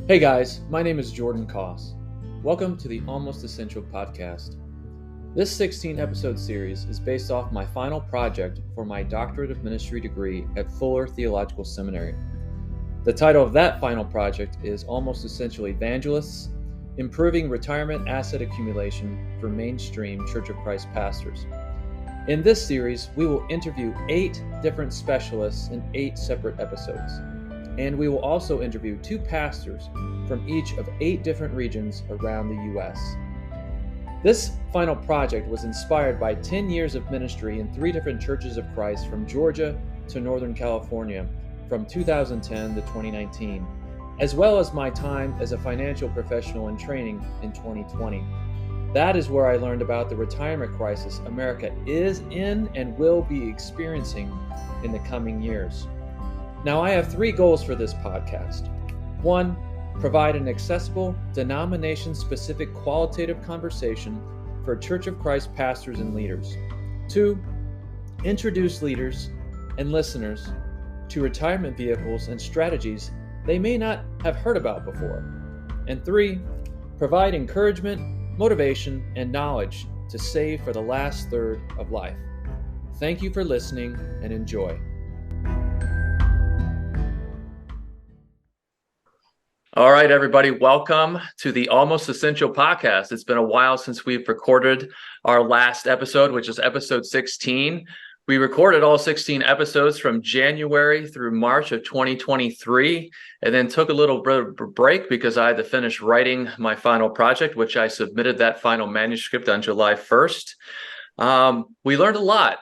Hey guys, my name is Jordan Koss. Welcome to the Almost Essential podcast. This 16-episode series is based off my final project for my Doctorate of Ministry degree at Fuller Theological Seminary. The title of that final project is Almost Essential Evangelists, Improving Retirement Asset Accumulation for Mainstream Church of Christ Pastors. In this series, we will interview 8 different specialists in 8 separate episodes. And we will also interview 2 pastors from each of 8 different regions around the U.S. This final project was inspired by 10 years of ministry in 3 different churches of Christ from Georgia to Northern California from 2010 to 2019, as well as my time as a financial professional in training in 2020. That is where I learned about the retirement crisis America is in and will be experiencing in the coming years. Now, I have 3 goals for this podcast. 1, provide an accessible, denomination-specific qualitative conversation for Church of Christ pastors and leaders. 2, introduce leaders and listeners to retirement vehicles and strategies they may not have heard about before. And 3, provide encouragement, motivation, and knowledge to save for the last third of life. Thank you for listening and enjoy. All right, everybody, welcome to the Almost Essential podcast. It's been a while since we've recorded our last episode, which is episode 16. We recorded all 16 episodes from January through March of 2023, and then took a little break because I had to finish writing my final project, which I submitted that final manuscript on July 1st. We learned a lot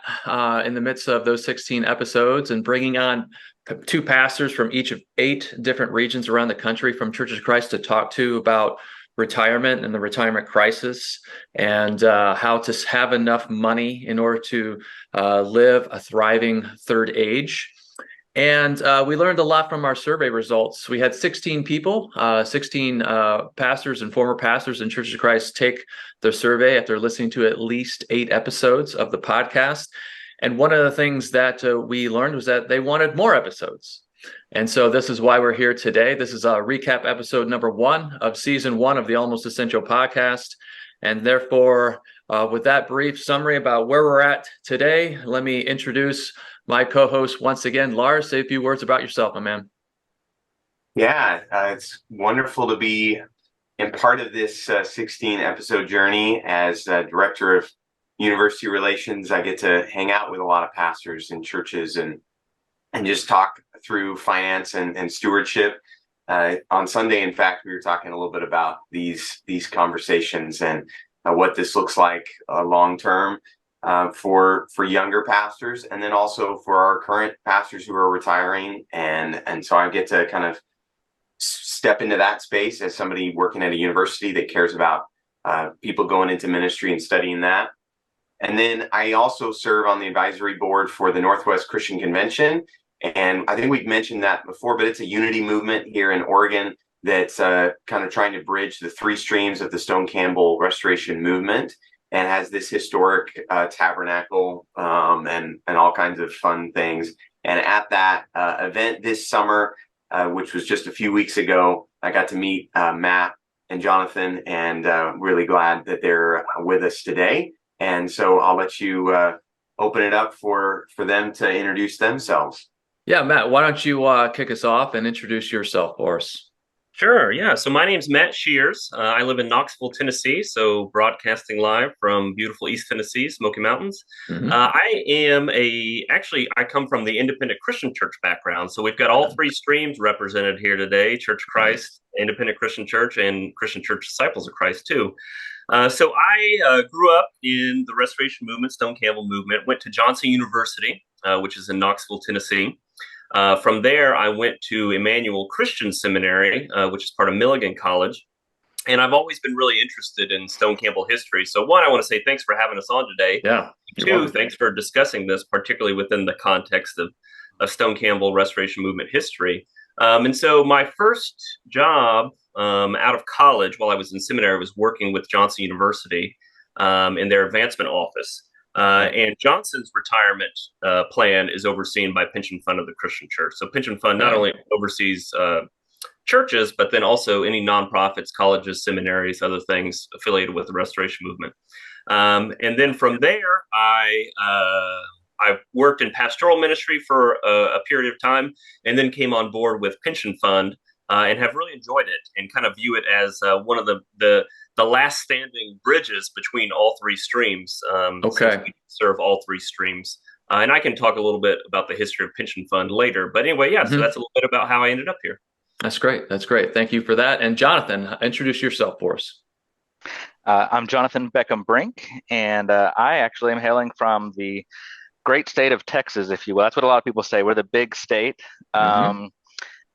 in the midst of those 16 episodes and bringing on 2 pastors from each of 8 different regions around the country from Churches of Christ to talk to about retirement and the retirement crisis and how to have enough money in order to live a thriving third age. And we learned a lot from our survey results. We had 16 people, 16 pastors and former pastors in Churches of Christ take the survey after listening to at least 8 episodes of the podcast. And one of the things that we learned was that they wanted more episodes. And so this is why we're here today. This is a recap episode number 1 of season 1 of the Almost Essential podcast. And therefore, with that brief summary about where we're at today, let me introduce my co-host once again. Lars, say a few words about yourself, my man. Yeah, it's wonderful to be in part of this 16-episode journey as director of university relations. I get to hang out with a lot of pastors and churches and just talk through finance and stewardship. On Sunday, in fact, we were talking a little bit about these conversations and what this looks like long term for younger pastors, and then also for our current pastors who are retiring. And so I get to kind of step into that space as somebody working at a university that cares about people going into ministry and studying that. And then I also serve on the advisory board for the Northwest Christian Convention. And I think we've mentioned that before, but it's a unity movement here in Oregon that's kind of trying to bridge the 3 streams of the Stone Campbell Restoration movement and has this historic tabernacle and all kinds of fun things. And at that event this summer, which was just a few weeks ago, I got to meet Matt and Jonathan, and really glad that they're with us today. And so I'll let you open it up for them to introduce themselves. Yeah, Matt, why don't you kick us off and introduce yourself for us? Sure, yeah. So my name's Matt Shears. I live in Knoxville, Tennessee, so broadcasting live from beautiful East Tennessee, Smoky Mountains. Mm-hmm. I come from the Independent Christian Church background. So we've got all 3 streams represented here today: Church of Christ, Independent Christian Church, and Christian Church Disciples of Christ too. So I grew up in the Restoration Movement, Stone Campbell movement, went to Johnson University, which is in Knoxville, Tennessee. From there, I went to Emmanuel Christian Seminary, which is part of Milligan College. And I've always been really interested in Stone Campbell history. So 1, I want to say thanks for having us on today. Yeah. 2, thanks for discussing this, particularly within the context of Stone Campbell Restoration Movement history. And so my first job out of college while I was in seminary was working with Johnson University in their advancement office. And Johnson's retirement plan is overseen by Pension Fund of the Christian Church. So Pension Fund not only oversees churches, but then also any nonprofits, colleges, seminaries, other things affiliated with the Restoration Movement. And then from there, I worked in pastoral ministry for a period of time, and then came on board with Pension Fund, and have really enjoyed it, and kind of view it as one of the last standing bridges between all three streams. Okay. We serve all three streams. And I can talk a little bit about the history of Pension Fund later. But anyway, yeah, so that's a little bit about how I ended up here. That's great. That's great. Thank you for that. And Jonathan, introduce yourself for us. I'm Jonathan Beckham Brink, and I actually am hailing from the great state of Texas, if you will. That's what a lot of people say. We're the big state. And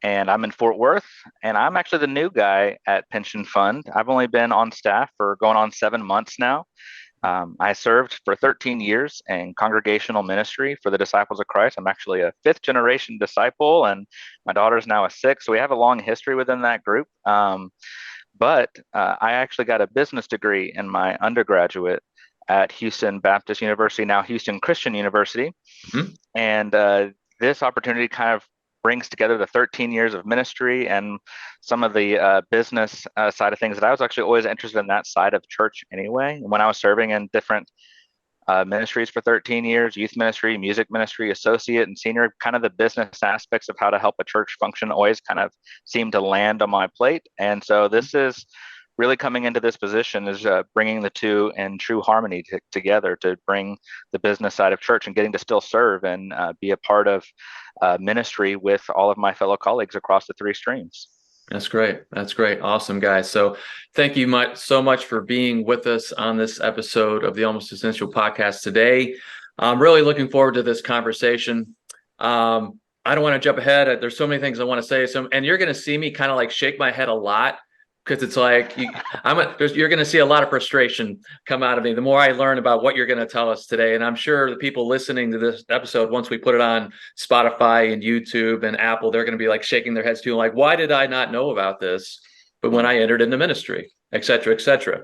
I'm in Fort Worth, and I'm actually the new guy at Pension Fund. I've only been on staff for going on 7 months now. I served for 13 years in congregational ministry for the Disciples of Christ. I'm actually a 5th generation disciple, and my daughter's now a 6th. So we have a long history within that group. But I actually got a business degree in my undergraduate at Houston Baptist University, now Houston Christian University. And this opportunity kind of brings together the 13 years of ministry and some of the business side of things that I was actually always interested in that side of church anyway. When I was serving in different ministries for 13 years, youth ministry, music ministry, associate and senior, kind of the business aspects of how to help a church function always kind of seemed to land on my plate. And so this is really coming into this position is bringing the two in true harmony together to bring the business side of church and getting to still serve and be a part of ministry with all of my fellow colleagues across the three streams. That's great. That's great. Awesome, guys. So thank you so much for being with us on this episode of the Almost Essential podcast today. I'm really looking forward to this conversation. I don't want to jump ahead. There's so many things I want to say. And you're going to see me kind of like shake my head a lot, because it's like you're going to see a lot of frustration come out of me the more I learn about what you're going to tell us today. And I'm sure the people listening to this episode, once we put it on Spotify and YouTube and Apple, they're going to be like shaking their heads too, like, why did I not know about this? But when I entered into ministry, et cetera, et cetera.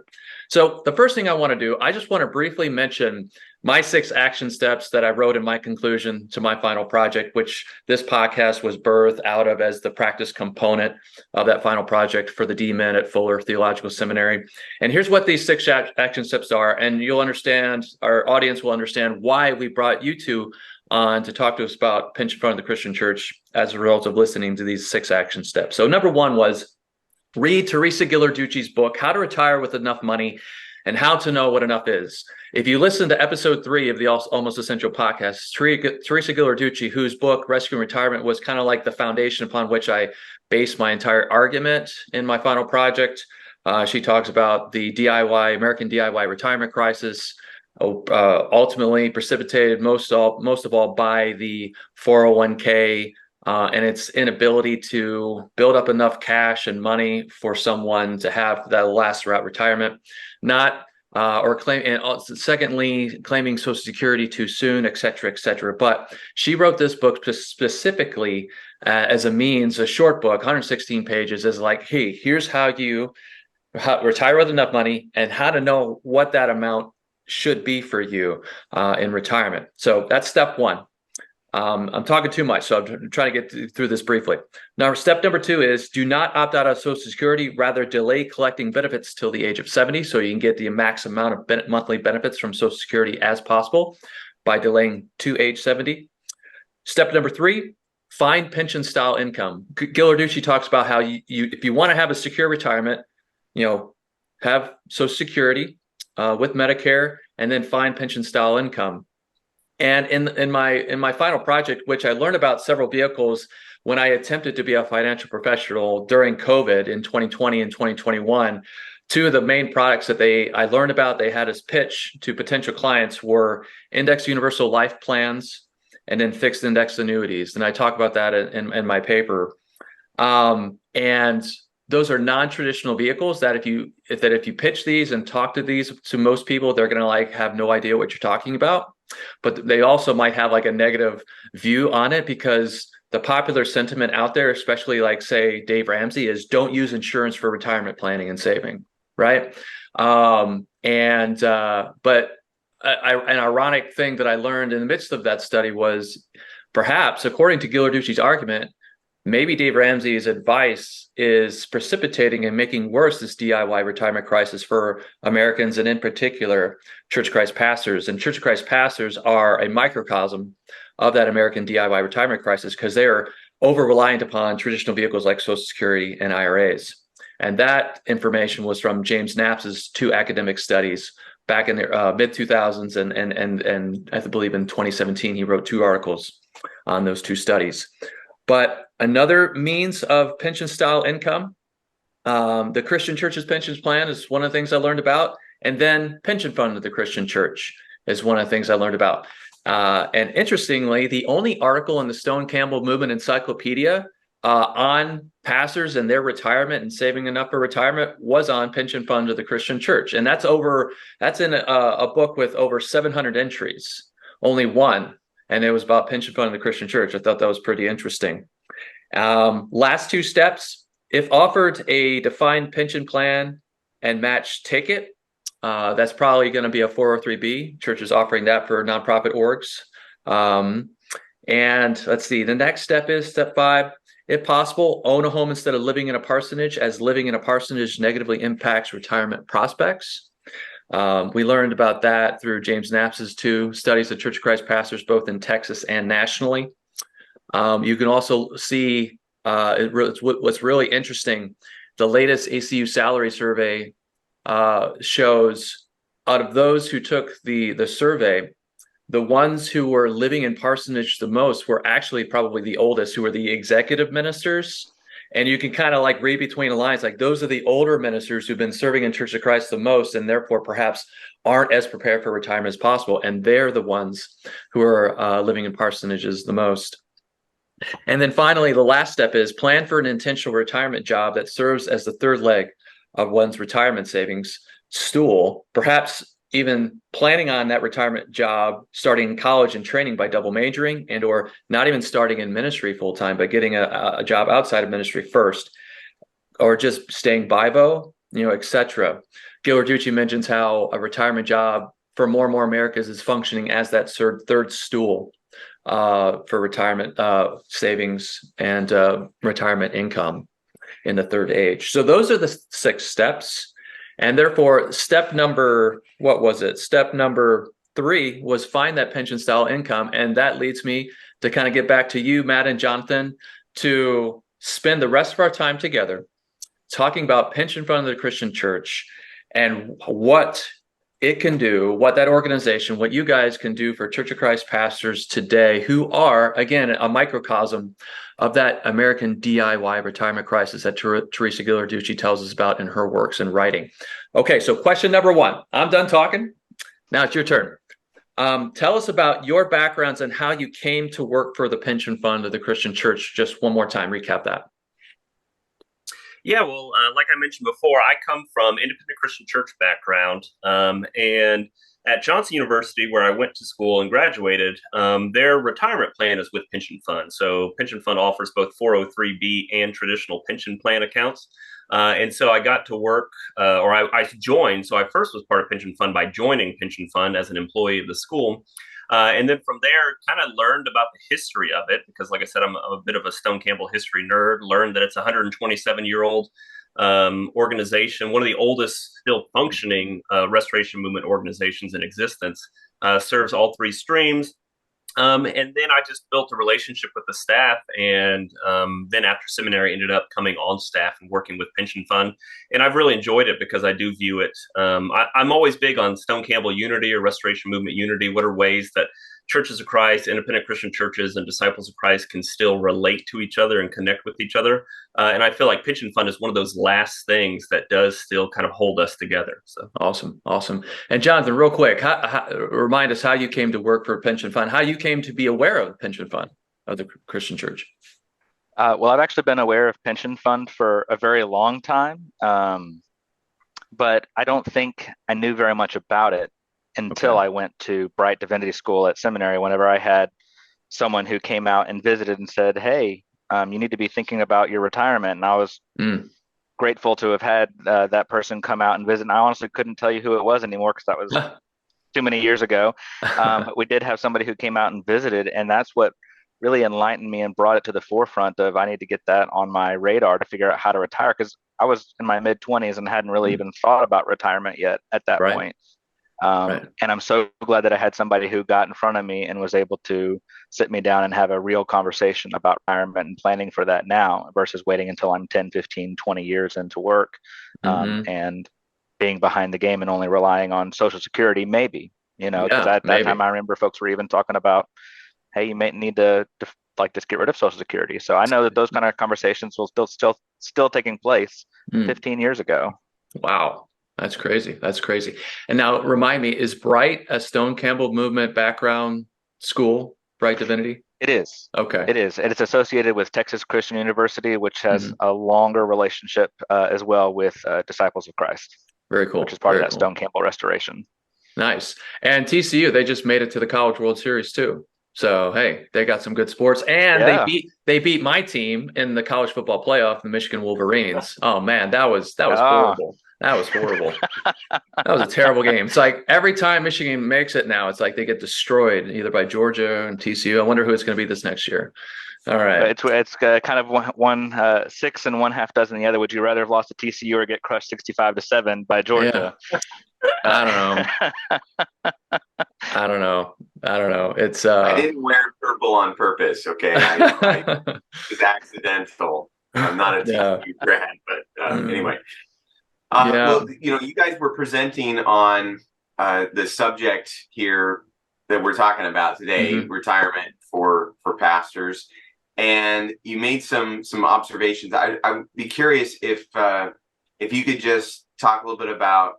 So the first thing I want to do, I just want to briefly mention my 6 action steps that I wrote in my conclusion to my final project, which this podcast was birthed out of as the practice component of that final project for the D-Min at Fuller Theological Seminary. And here's what these 6 action steps are. And you'll understand, our audience will understand why we brought you two on to talk to us about Pension Fund of the Christian Church as a result of listening to these 6 action steps. So number 1 was read Teresa Ghilarducci's book, How to Retire with Enough Money and How to Know What Enough Is. If you listen to episode 3 of the Almost Essential podcast, Teresa Ghilarducci, whose book, Rescuing Retirement, was kind of like the foundation upon which I based my entire argument in my final project. She talks about the American DIY retirement crisis, ultimately precipitated most of all by the 401k and its inability to build up enough cash and money for someone to have that last throughout retirement, secondly, claiming Social Security too soon, et cetera, et cetera. But she wrote this book specifically as a short book, 116 pages, as like, hey, here's how you retire with enough money and how to know what that amount should be for you in retirement. So that's step 1. I'm talking too much, so I'm trying to get through this briefly. Now, step number 2 is do not opt out of Social Security, rather delay collecting benefits till the age of 70 so you can get the max amount of monthly benefits from Social Security as possible by delaying to age 70. Step number 3, find pension-style income. Ghilarducci talks about how if you want to have a secure retirement, have Social Security with Medicare, and then find pension-style income. And in my final project, which I learned about several vehicles when I attempted to be a financial professional during COVID in 2020 and 2021, 2 of the main products that I learned about they had as pitch to potential clients were index universal life plans and then fixed index annuities. And I talk about that in my paper. And those are non-traditional vehicles that if you pitch these and talk to most people, they're going to have no idea what you're talking about. But they also might have a negative view on it because the popular sentiment out there, especially say Dave Ramsey, is don't use insurance for retirement planning and saving, right? But an ironic thing that I learned in the midst of that study was perhaps, according to Ghilarducci's argument, maybe Dave Ramsey's advice is precipitating and making worse this DIY retirement crisis for Americans, and in particular, Church of Christ pastors. And Church of Christ pastors are a microcosm of that American DIY retirement crisis because they are over-reliant upon traditional vehicles like Social Security and IRAs. And that information was from James Knapp's 2 academic studies back in the mid-2000s, and I believe in 2017, he wrote 2 articles on those 2 studies. But another means of pension-style income, the Christian Church's pensions plan is one of the things I learned about, and then pension fund of the Christian Church is one of the things I learned about. And interestingly, the only article in the Stone Campbell Movement Encyclopedia on pastors and their retirement and saving enough for retirement was on pension fund of the Christian Church. And that's in a book with over 700 entries, only one. And it was about pension fund of the Christian Church. I thought that was pretty interesting. Last 2 steps, if offered a defined pension plan and matched ticket, that's probably going to be a 403B. Church is offering that for nonprofit orgs. And let's see, the next step is step 5. If possible, own a home instead of living in a parsonage, as living in a parsonage negatively impacts retirement prospects. We learned about that through James Knapp's 2 studies of Church of Christ pastors, both in Texas and nationally. You can also see what's really interesting. The latest ACU salary survey shows out of those who took the survey, the ones who were living in parsonage the most were actually probably the oldest, who were the executive ministers. And you can kind of like read between the lines, like those are the older ministers who've been serving in Church of Christ the most, and therefore perhaps aren't as prepared for retirement as possible. And they're the ones who are living in parsonages the most. And then finally, the last step is plan for an intentional retirement job that serves as the 3rd leg of one's retirement savings stool, perhaps even planning on that retirement job, starting in college and training by double majoring, and or not even starting in ministry full time, but getting a job outside of ministry first, or just staying BIVO, etc. Gil Reducci mentions how a retirement job for more and more Americans is functioning as that 3rd stool for retirement savings and retirement income in the 3rd age. So those are the 6 steps. And therefore, step number 3 was find that pension style income. And that leads me to kind of get back to you, Matt and Jonathan, to spend the rest of our time together talking about pension fund of the Christian Church and what it can do, what that organization, what you guys can do for Church of Christ pastors today, who are, again, a microcosm of that American DIY retirement crisis that Teresa Gil Reduci tells us about in her works and writing. Okay, so question number 1. I'm done talking. Now it's your turn. Tell us about your backgrounds and how you came to work for the pension fund of the Christian Church. Just one more time, recap that. Yeah, well, like I mentioned before, I come from independent Christian church background, and at Johnson University, where I went to school and graduated, their retirement plan is with Pension Fund. So Pension Fund offers both 403B and traditional pension plan accounts. And so I got to work, I joined. So I first was part of Pension Fund by joining Pension Fund as an employee of the school. And then from there, kind of learned about the history of it, because like I said, I'm a bit of a Stone Campbell history nerd, learned that it's a 127-year-old organization, one of the oldest still functioning restoration movement organizations in existence, serves all 3 streams. And then I just built a relationship with the staff, and then after seminary ended up coming on staff and working with Pension Fund. And I've really enjoyed it because I do view it. I'm always big on Stone Campbell unity or restoration movement unity. What are ways that churches of Christ, independent Christian churches, and disciples of Christ can still relate to each other and connect with each other? And I feel like Pension Fund is one of those last things that does still kind of hold us together. So awesome. And Jonathan, real quick, remind us how you came to work for Pension Fund, how you came to be aware of Pension Fund of the Christian Church. Well, I've actually been aware of Pension Fund for a very long time, but I don't think I knew very much about it until I went to Bright Divinity School at seminary. Whenever I had someone who came out and visited and said, hey, you need to be thinking about your retirement. And I was grateful to have had that person come out and visit. And I honestly couldn't tell you who it was anymore because that was too many years ago. We did have somebody who came out and visited, and that's what really enlightened me and brought it to the forefront of I need to get that on my radar to figure out how to retire, because I was in my mid-20s and hadn't really even thought about retirement yet at that Right. point. Right. And I'm so glad that I had somebody who got in front of me and was able to sit me down and have a real conversation about retirement and planning for that now versus waiting until I'm 10, 15, 20 years into work, and being behind the game and only relying on Social Security, maybe, because at that time I remember folks were even talking about, hey, you may need to like just get rid of Social Security. So I know that those kind of conversations will still taking place 15 years ago. Wow. That's crazy. That's crazy. And now remind me, is Bright a Stone Campbell movement background school, Bright Divinity? It is. Okay. It is. And it's associated with Texas Christian University, which has a longer relationship as well with Disciples of Christ. Very cool. Which is part of that Stone Campbell restoration. Nice. And TCU, they just made it to the College World Series too. So, hey, they got some good sports, and they beat my team in the college football playoff, the Michigan Wolverines. Oh man, that was horrible. That was horrible. That was a terrible game. It's like every time Michigan makes it now, it's like they get destroyed either by Georgia and TCU. I wonder who it's going to be this next year. All right. It's kind of one 6 and 1/2 dozen the other. Would you rather have lost to TCU or get crushed 65-7 by Georgia? Yeah. I don't know. It's I didn't wear purple on purpose. Okay, I was accidental. I'm not a TCU grad, but anyway. Well, you guys were presenting on the subject here that we're talking about today, retirement for pastors, and you made some observations. I'd be curious if you could just talk a little bit about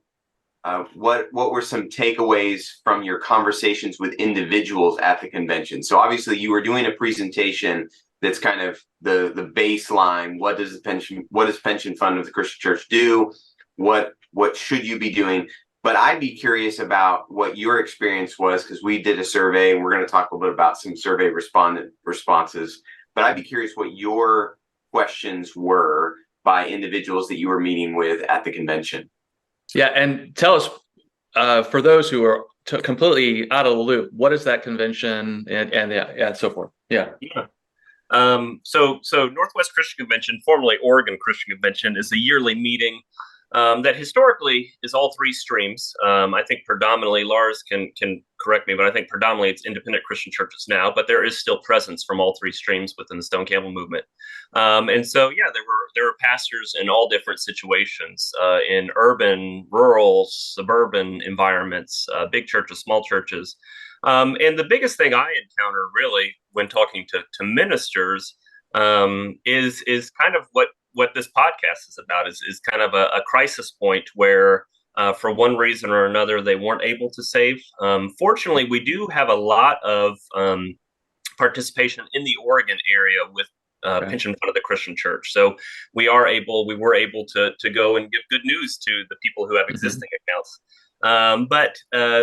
what were some takeaways from your conversations with individuals at the convention. So obviously you were doing a presentation that's kind of the baseline. What does pension fund of the Christian Church do? What should you be doing? But I'd be curious about what your experience was, because we did a survey and we're going to talk a little bit about some survey responses. But I'd be curious what your questions were by individuals that you were meeting with at the convention. Yeah, and tell us, for those who are completely out of the loop, what is that convention and so forth? Yeah. So Northwest Christian Convention, formerly Oregon Christian Convention, is a yearly meeting that historically is all three streams. I think predominantly, Lars can correct me, but I think predominantly it's independent Christian churches now, but there is still presence from all three streams within the Stone Campbell movement. And so, there were pastors in all different situations, in urban, rural, suburban environments, big churches, small churches. And the biggest thing I encounter really when talking to ministers is kind of what this podcast is about, is kind of a crisis point where for one reason or another they weren't able to save. Fortunately, we do have a lot of participation in the Oregon area with Pension Fund of the Christian Church. So we were able to go and give good news to the people who have existing accounts. But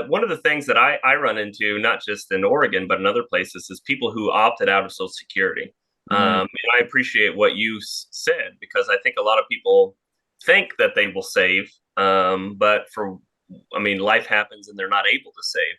one of the things that I run into, not just in Oregon, but in other places, is people who opted out of Social Security. And I appreciate what you said, because I think a lot of people think that they will save, but life happens and they're not able to save.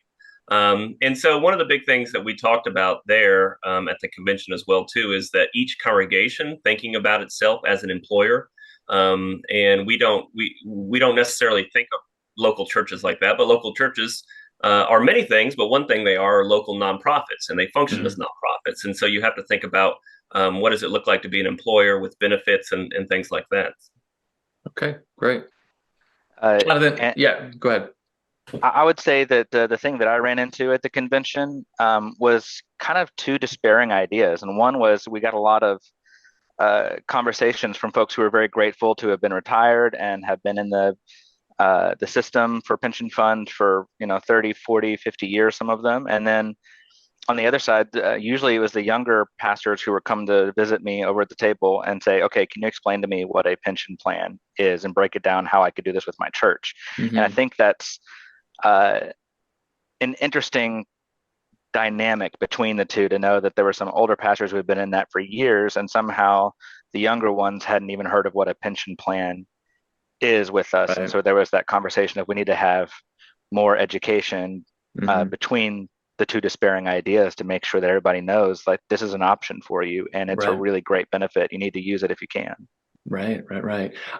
And so one of the big things that we talked about there at the convention as well, too, is that each congregation thinking about itself as an employer. And we don't necessarily think of local churches like that, but local churches are many things, but one thing they are local nonprofits, and they function as nonprofits. And so you have to think about what does it look like to be an employer with benefits and things like that. Okay, great. Go ahead. I would say that the thing that I ran into at the convention was kind of two despairing ideas. And one was we got a lot of conversations from folks who are very grateful to have been retired and have been in the system for pension fund for 30, 40, 50 years, some of them. And then on the other side, usually it was the younger pastors who would come to visit me over at the table and say, okay, can you explain to me what a pension plan is and break it down how I could do this with my church? And I think that's an interesting dynamic between the two, to know that there were some older pastors who had been in that for years, and somehow the younger ones hadn't even heard of what a pension plan is with us. Right. And so there was that conversation of we need to have more education between the two despairing ideas to make sure that everybody knows like this is an option for you and it's a Right. really great benefit. You need to use it if you can. Right.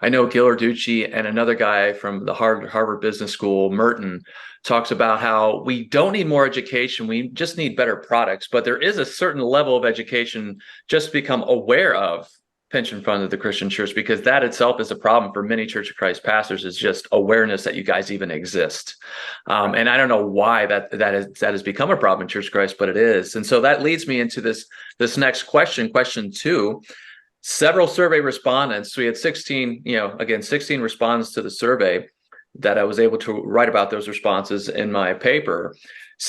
I know Gil Arducci and another guy from the Harvard Business School, Merton, talks about how we don't need more education. We just need better products. But there is a certain level of education just to become aware of pension funds of the Christian church, because that itself is a problem for many Church of Christ pastors, is just awareness that you guys even exist. And I don't know why that has become a problem in Church of Christ, but it is. And so that leads me into this next question 2. Several survey respondents. We had 16, 16 responses to the survey that I was able to write about those responses in my paper.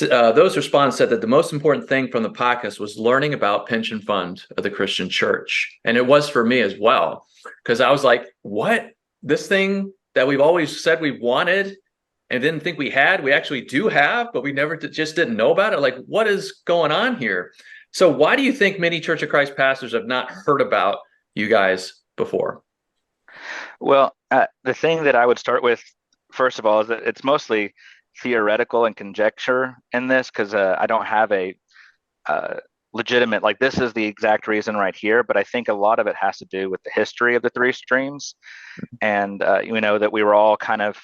Those respondents said that the most important thing from the podcast was learning about pension fund of the Christian church. And it was for me as well, because I was like, what? This thing that we've always said we wanted and didn't think we had, we actually do have, but we never just didn't know about it. Like, what is going on here? So why do you think many Church of Christ pastors have not heard about you guys before? Well, the thing that I would start with, first of all, is that it's mostly theoretical and conjecture in this, because I don't have a legitimate, like, this is the exact reason right here. But I think a lot of it has to do with the history of the three streams. And, that we were all kind of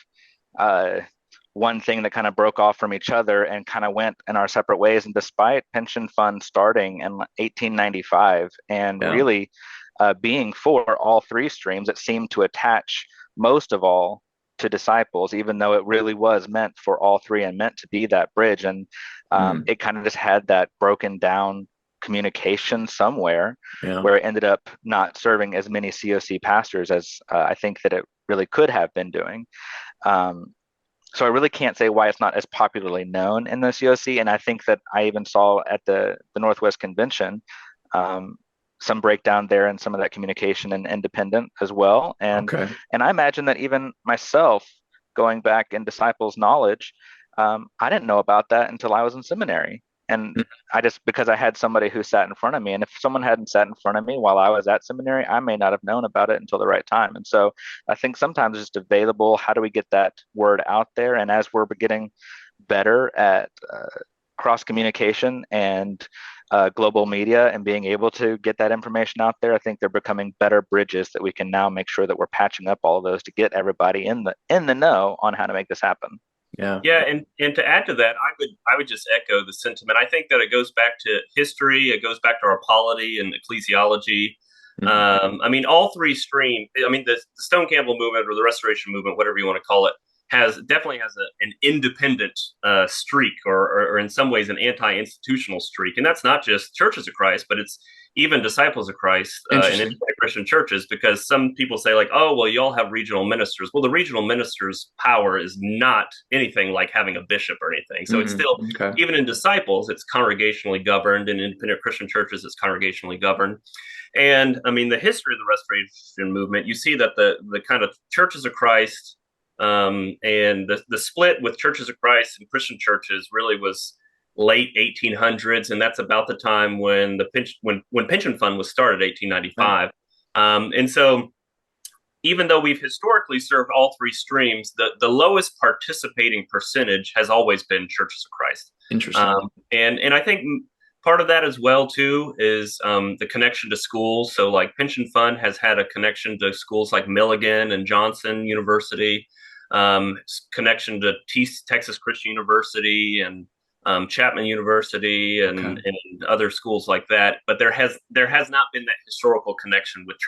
one thing that kind of broke off from each other and kind of went in our separate ways. And despite pension funds starting in 1895 and really being for all three streams, it seemed to attach most of all to disciples, even though it really was meant for all three and meant to be that bridge. And it kind of just had that broken down communication somewhere where it ended up not serving as many COC pastors as I think that it really could have been doing. So I really can't say why it's not as popularly known in the COC. And I think that I even saw at the Northwest Convention some breakdown there and some of that communication and independent as well. And I imagine that even myself, going back in disciples' knowledge, I didn't know about that until I was in seminary. And because I had somebody who sat in front of me. And if someone hadn't sat in front of me while I was at seminary, I may not have known about it until the right time. And so I think sometimes it's just available. How do we get that word out there? And as we're getting better at cross communication and global media and being able to get that information out there, I think they're becoming better bridges that we can now make sure that we're patching up all of those to get everybody in the know on how to make this happen. Yeah, and to add to that, I would just echo the sentiment. I think that it goes back to history. It goes back to our polity and ecclesiology. I mean, all three streams. I mean, the Stone Campbell movement or the Restoration movement, whatever you want to call it, definitely has an independent streak, or in some ways an anti-institutional streak. And that's not just Churches of Christ, but it's even Disciples of Christ and independent Christian churches, because some people say like, oh, well, you all have regional ministers. Well, the regional ministers' power is not anything like having a bishop or anything. So it's still, even in Disciples, it's congregationally governed. In independent Christian churches, it's congregationally governed. And I mean, the history of the Restoration movement, you see that the kind of Churches of Christ and the split with Churches of Christ and Christian churches really was late 1800s, and that's about the time when when pension fund was started, 1895. And so, even though we've historically served all three streams, the lowest participating percentage has always been Churches of Christ. Interesting. And I think part of that as well too is the connection to schools. So, like, pension fund has had a connection to schools like Milligan and Johnson University, connection to Texas Christian University and Chapman University and other schools like that. But there has not been that historical connection with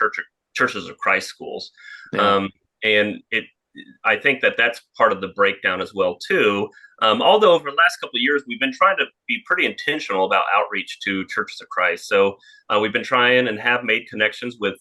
Churches of Christ schools. And I think that's part of the breakdown as well too. Although over the last couple of years, we've been trying to be pretty intentional about outreach to Churches of Christ. So we've been trying and have made connections with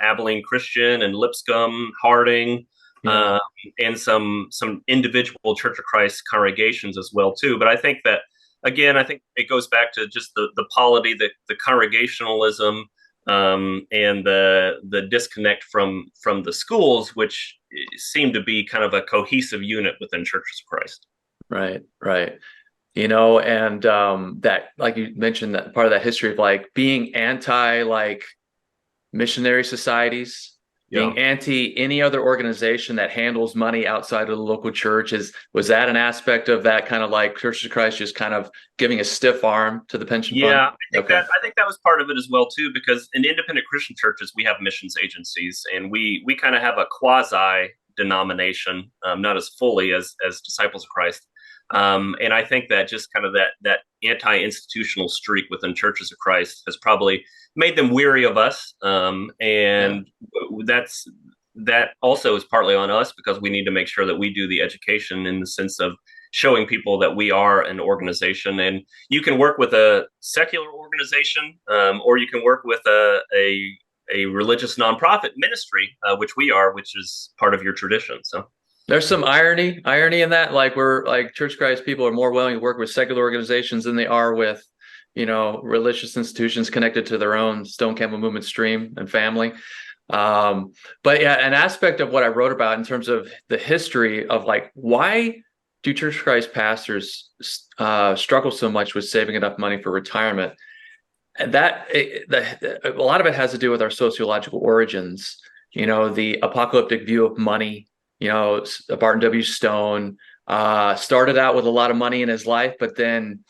Abilene Christian and Lipscomb, Harding, and some individual Church of Christ congregations as well too. But I think that, again, it goes back to just the polity, the congregationalism, and the disconnect from the schools, which seem to be kind of a cohesive unit within Churches of Christ. Right. And that, like you mentioned, that part of that history of like being anti like missionary societies. being anti any other organization that handles money outside of the local church. Was that an aspect of that, kind of like Church of Christ just kind of giving a stiff arm to the pension fund? Yeah, I think that was part of it as well too, because in independent Christian churches we have missions agencies, and we kind of have a quasi denomination, not as fully as Disciples of Christ. And I think that just kind of that anti-institutional streak within Churches of Christ has probably made them weary of us. And that also is partly on us, because we need to make sure that we do the education in the sense of showing people that we are an organization. And you can work with a secular organization, or you can work with a religious nonprofit ministry, which we are, which is part of your tradition. So there's some irony in that. Like, we're like Church of Christ people are more willing to work with secular organizations than they are with, religious institutions connected to their own Stone Campbell Movement stream and family. But yeah, an aspect of what I wrote about in terms of the history of like, why do Church of Christ pastors struggle so much with saving enough money for retirement? And a lot of it has to do with our sociological origins. The apocalyptic view of money. Barton W. Stone started out with a lot of money in his life, but then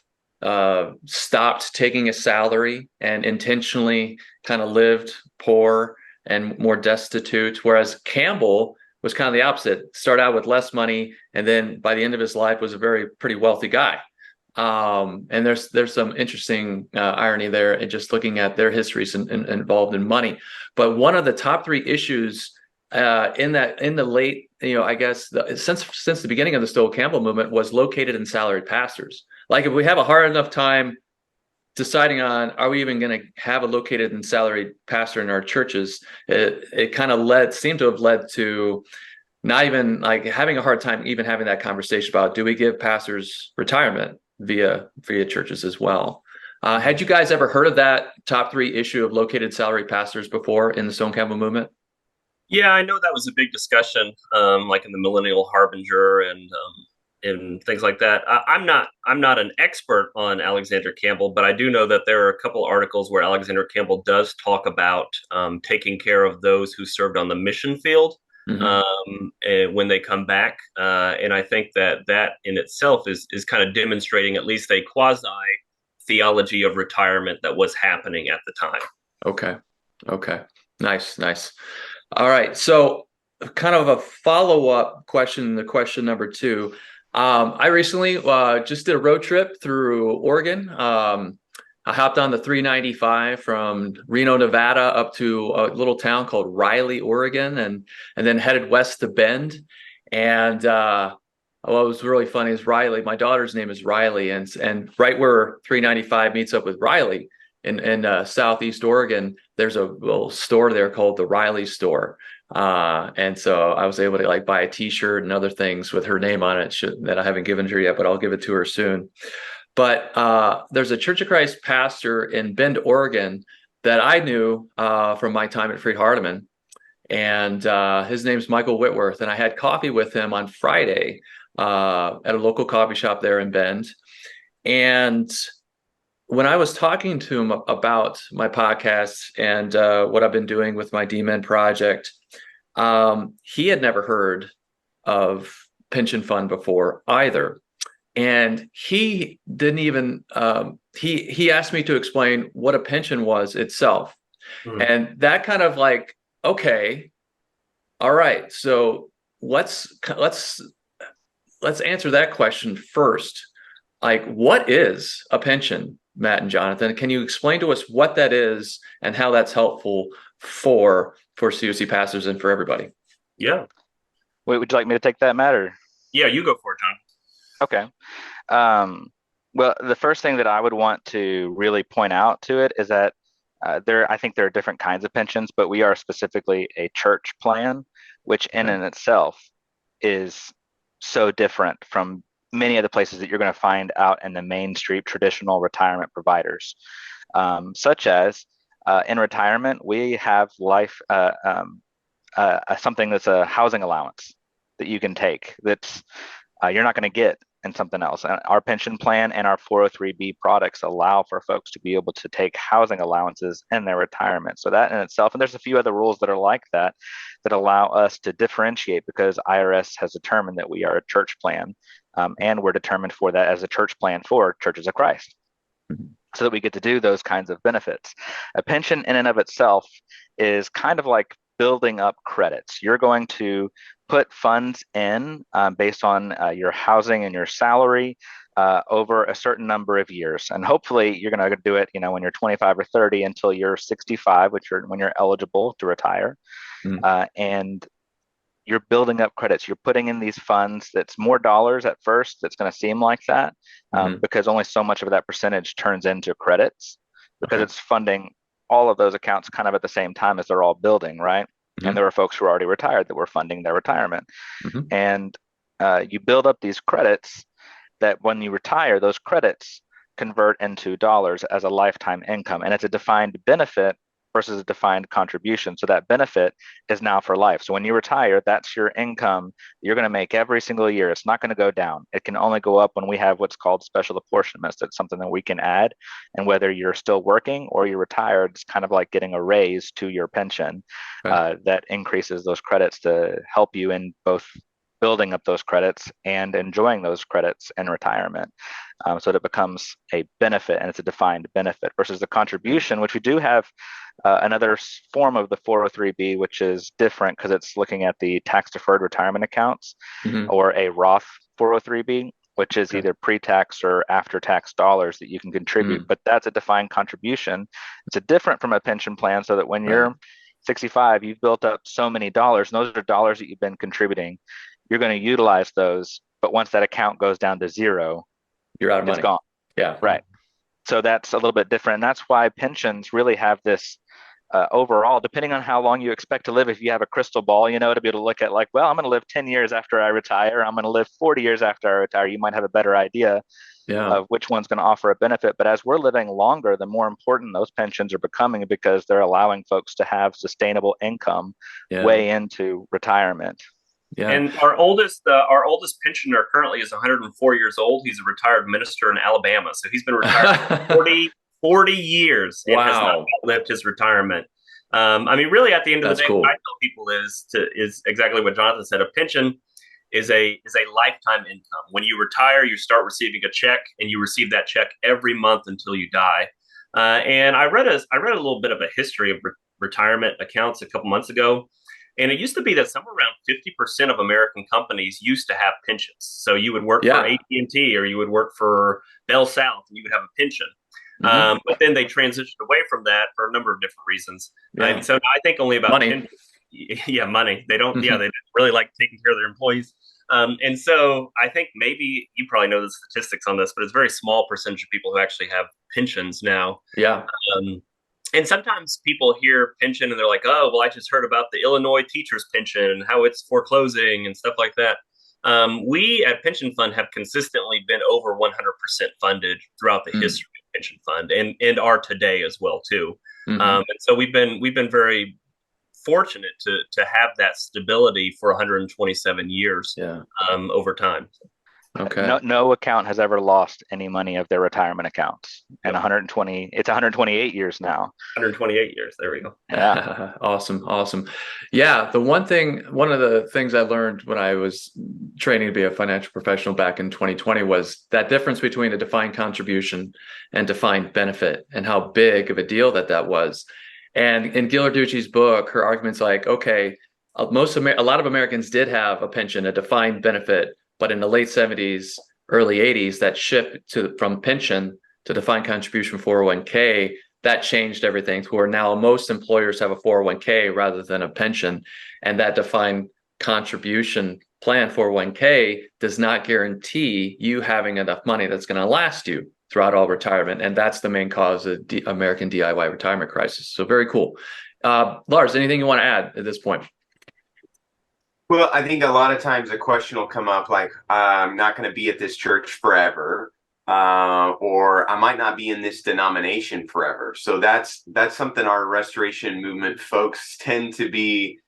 stopped taking a salary and intentionally kind of lived poor and more destitute. Whereas Campbell was kind of the opposite. Started out with less money, and then by the end of his life was a pretty wealthy guy. And there's some interesting irony there in just looking at their histories involved in money. But one of the top three issues in the late, I guess since the beginning of the Stone Campbell movement was located in salaried pastors. Like, if we have a hard enough time deciding on, are we even going to have a located and salaried pastor in our churches, it kind of seemed to have led to not even like having a hard time even having that conversation about, do we give pastors retirement via churches as well? Had you guys ever heard of that top three issue of located salaried pastors before in the Stone Campbell movement? Yeah, I know that was a big discussion, like in the Millennial Harbinger and things like that. I'm not an expert on Alexander Campbell, but I do know that there are a couple articles where Alexander Campbell does talk about taking care of those who served on the mission field when they come back. And I think that in itself is kind of demonstrating at least a quasi theology of retirement that was happening at the time. Okay. Nice. All right. So kind of a follow-up question to question number two. I recently just did a road trip through Oregon. I hopped on the 395 from Reno, Nevada, up to a little town called Riley, Oregon, and then headed west to Bend. And what was really funny is Riley, my daughter's name is Riley, and right where 395 meets up with Riley in Southeast Oregon, there's a little store there called the Riley Store. And so I was able to like buy a t-shirt and other things with her name on it that I haven't given to her yet, but I'll give it to her soon. But there's a Church of Christ pastor in Bend, Oregon that I knew from my time at Freed-Hardeman. And his name's Michael Whitworth. And I had coffee with him on Friday at a local coffee shop there in Bend. And when I was talking to him about my podcast and what I've been doing with my D-Men project, he had never heard of pension fund before either. And he didn't even, he asked me to explain what a pension was itself. And that kind of like, okay, all right. So let's answer that question first. Like, what is a pension, Matt and Jonathan? Can you explain to us what that is and how that's helpful for COC pastors and for everybody? Yeah. Wait, would you like me to take that, Matt? Or? Yeah, you go for it, John. Okay. Well, the first thing that I would want to really point out to it is that I think there are different kinds of pensions, but we are specifically a church plan, which in and itself is so different from many of the places that you're going to find out in the mainstream traditional retirement providers, such as in retirement, we have something that's a housing allowance that you can take that's you're not going to get in something else. And our pension plan and our 403b products allow for folks to be able to take housing allowances in their retirement. So that in itself, and there's a few other rules that are like that allow us to differentiate, because IRS has determined that we are a church plan, and we're determined for that as a church plan for Churches of Christ. So that we get to do those kinds of benefits. A pension in and of itself is kind of like building up credits. You're going to put funds in based on your housing and your salary over a certain number of years. And hopefully you're going to do it, when you're 25 or 30 until you're 65, when you're eligible to retire. And you're building up credits. You're putting in these funds. That's more dollars at first. That's going to seem like that because only so much of that percentage turns into credits, because it's funding all of those accounts kind of at the same time as they're all building, right? And there were folks who were already retired that were funding their retirement. And you build up these credits that when you retire, those credits convert into dollars as a lifetime income. And it's a defined benefit versus a defined contribution. So that benefit is now for life. So when you retire, that's your income you're going to make every single year. It's not going to go down. It can only go up when we have what's called special apportionments. That's something that we can add. And whether you're still working or you're retired, it's kind of like getting a raise to your pension that increases those credits to help you in both building up those credits and enjoying those credits in retirement. So that it becomes a benefit, and it's a defined benefit, versus the contribution, which we do have another form of the 403b, which is different because it's looking at the tax deferred retirement accounts or a Roth 403b, which is either pre-tax or after-tax dollars that you can contribute. But that's a defined contribution. It's different from a pension plan, so that when you're 65, you've built up so many dollars, and those are dollars that you've been contributing. You're going to utilize those, but once that account goes down to zero, you're out of money. It's gone. Yeah. Right. So that's a little bit different. And that's why pensions really have this overall, depending on how long you expect to live. If you have a crystal ball, to be able to look at I'm going to live 10 years after I retire. I'm going to live 40 years after I retire. You might have a better idea of which one's going to offer a benefit. But as we're living longer, the more important those pensions are becoming, because they're allowing folks to have sustainable income way into retirement. Yeah. And our oldest pensioner currently is 104 years old. He's a retired minister in Alabama. So he's been retired for 40 years and has not outlived his retirement. Really, at the end of the day, what I tell people is exactly what Jonathan said. A pension is a lifetime income. When you retire, you start receiving a check, and you receive that check every month until you die. And I read a little bit of a history of retirement accounts a couple months ago. And it used to be that somewhere around 50% of American companies used to have pensions. So you would work for AT&T, or you would work for Bell South, and you would have a pension. But then they transitioned away from that for a number of different reasons. And so I think only about money. Money. They don't. They don't really like taking care of their employees. And so I think maybe you probably know the statistics on this, but it's a very small percentage of people who actually have pensions now. Yeah. And sometimes people hear pension and they're like, oh, well, I just heard about the Illinois teachers pension and how it's foreclosing and stuff like that. We at Pension Fund have consistently been over 100% funded throughout the history of Pension Fund, and are today as well, too. And so we've been very fortunate to have that stability for 127 years over time. Okay. No account has ever lost any money of their retirement accounts. And it's 128 years now. 128 years. There we go. Yeah. Awesome. Yeah. One of the things I learned when I was training to be a financial professional back in 2020 was that difference between a defined contribution and defined benefit, and how big of a deal that was. And in Gil Arducci's book, her argument's like, okay, a lot of Americans did have a pension, a defined benefit. But in the late 70s, early 80s, that shift from pension to defined contribution 401k, that changed everything to where now most employers have a 401k rather than a pension. And that defined contribution plan 401k does not guarantee you having enough money that's going to last you throughout all retirement. And that's the main cause of the American DIY retirement crisis. So very cool. Lars, anything you want to add at this point? Well, I think a lot of times a question will come up like, I'm not going to be at this church forever, or I might not be in this denomination forever. So that's something our Restoration Movement folks tend to be,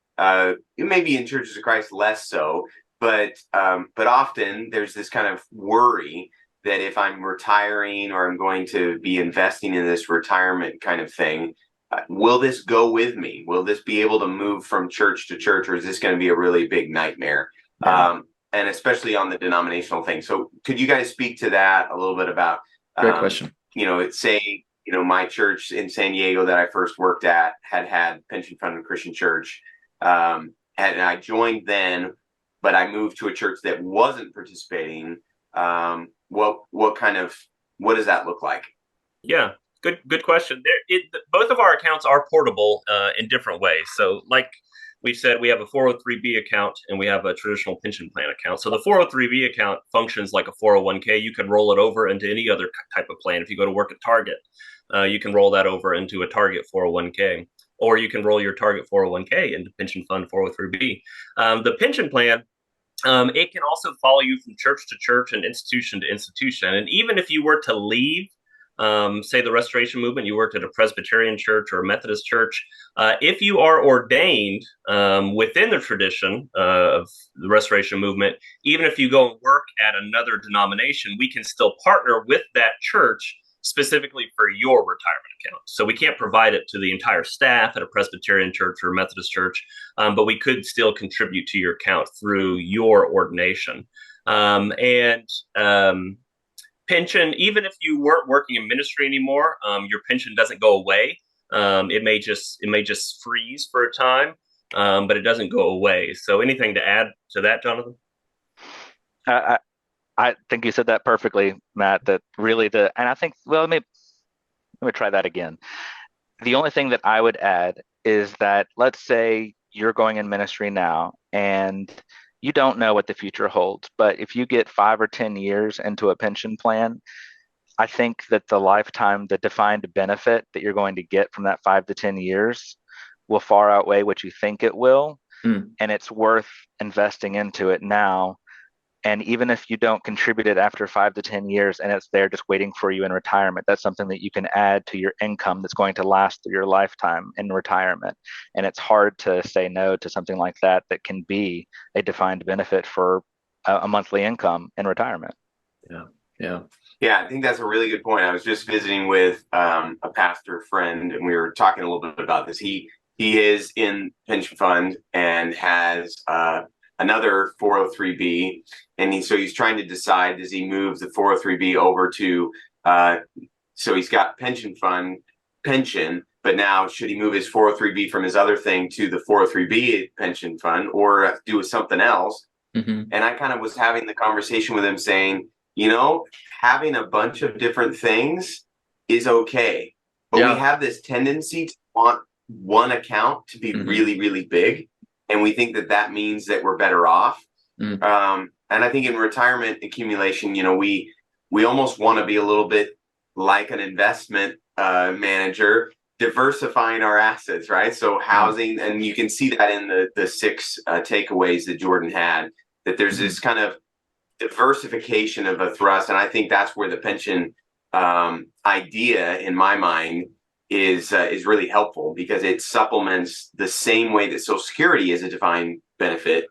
maybe in Churches of Christ less so, but often there's this kind of worry that if I'm retiring or I'm going to be investing in this retirement kind of thing, will this go with me? Will this be able to move from church to church, or is this going to be a really big nightmare? Yeah. And especially on the denominational thing. So could you guys speak to that a little bit about, Great question. Say, my church in San Diego that I first worked at had pension fund and Christian church. And I joined then, but I moved to a church that wasn't participating. What does that look like? Yeah, good question. Both of our accounts are portable in different ways. So, like we said, we have a 403b account and we have a traditional pension plan account. So the 403b account functions like a 401k. You can roll it over into any other type of plan. If you go to work at Target, you can roll that over into a Target 401k, or you can roll your Target 401k into pension fund 403b. The pension plan, it can also follow you from church to church and institution to institution. And even if you were to leave, say the Restoration Movement, you worked at a Presbyterian church or a Methodist church, if you are ordained within the tradition of the Restoration Movement, even if you go and work at another denomination, we can still partner with that church specifically for your retirement account. So we can't provide it to the entire staff at a Presbyterian church or a Methodist church, but we could still contribute to your account through your ordination. Pension, even if you weren't working in ministry anymore, your pension doesn't go away. It may just freeze for a time, but it doesn't go away. So anything to add to that, Jonathan? I think you said that perfectly, Matt, that really and I think, well, let me try that again. The only thing that I would add is that, let's say you're going in ministry now and you don't know what the future holds, but if you get 5 or 10 years into a pension plan, I think that the defined benefit that you're going to get from that 5 to 10 years will far outweigh what you think it will. And it's worth investing into it now. And even if you don't contribute it after 5 to 10 years and it's there just waiting for you in retirement, that's something that you can add to your income that's going to last through your lifetime in retirement. And it's hard to say no to something like that can be a defined benefit for a monthly income in retirement. Yeah. I think that's a really good point. I was just visiting with a pastor friend, and we were talking a little bit about this. He is in pension fund and has another 403b, and he's trying to decide, does he move the 403b over to so he's got pension, but now should he move his 403b from his other thing to the 403b pension fund, or do something else? And I kind of was having the conversation with him saying, having a bunch of different things is okay, but we have this tendency to want one account to be really, really big. And we think that means that we're better off. And I think in retirement accumulation, we almost want to be a little bit like an investment manager, diversifying our assets, right? So housing, and you can see that in the 6 takeaways that Jordan had, that there's this kind of diversification of a thrust. And I think that's where the pension idea, in my mind, is really helpful, because it supplements the same way that Social Security is a defined benefit.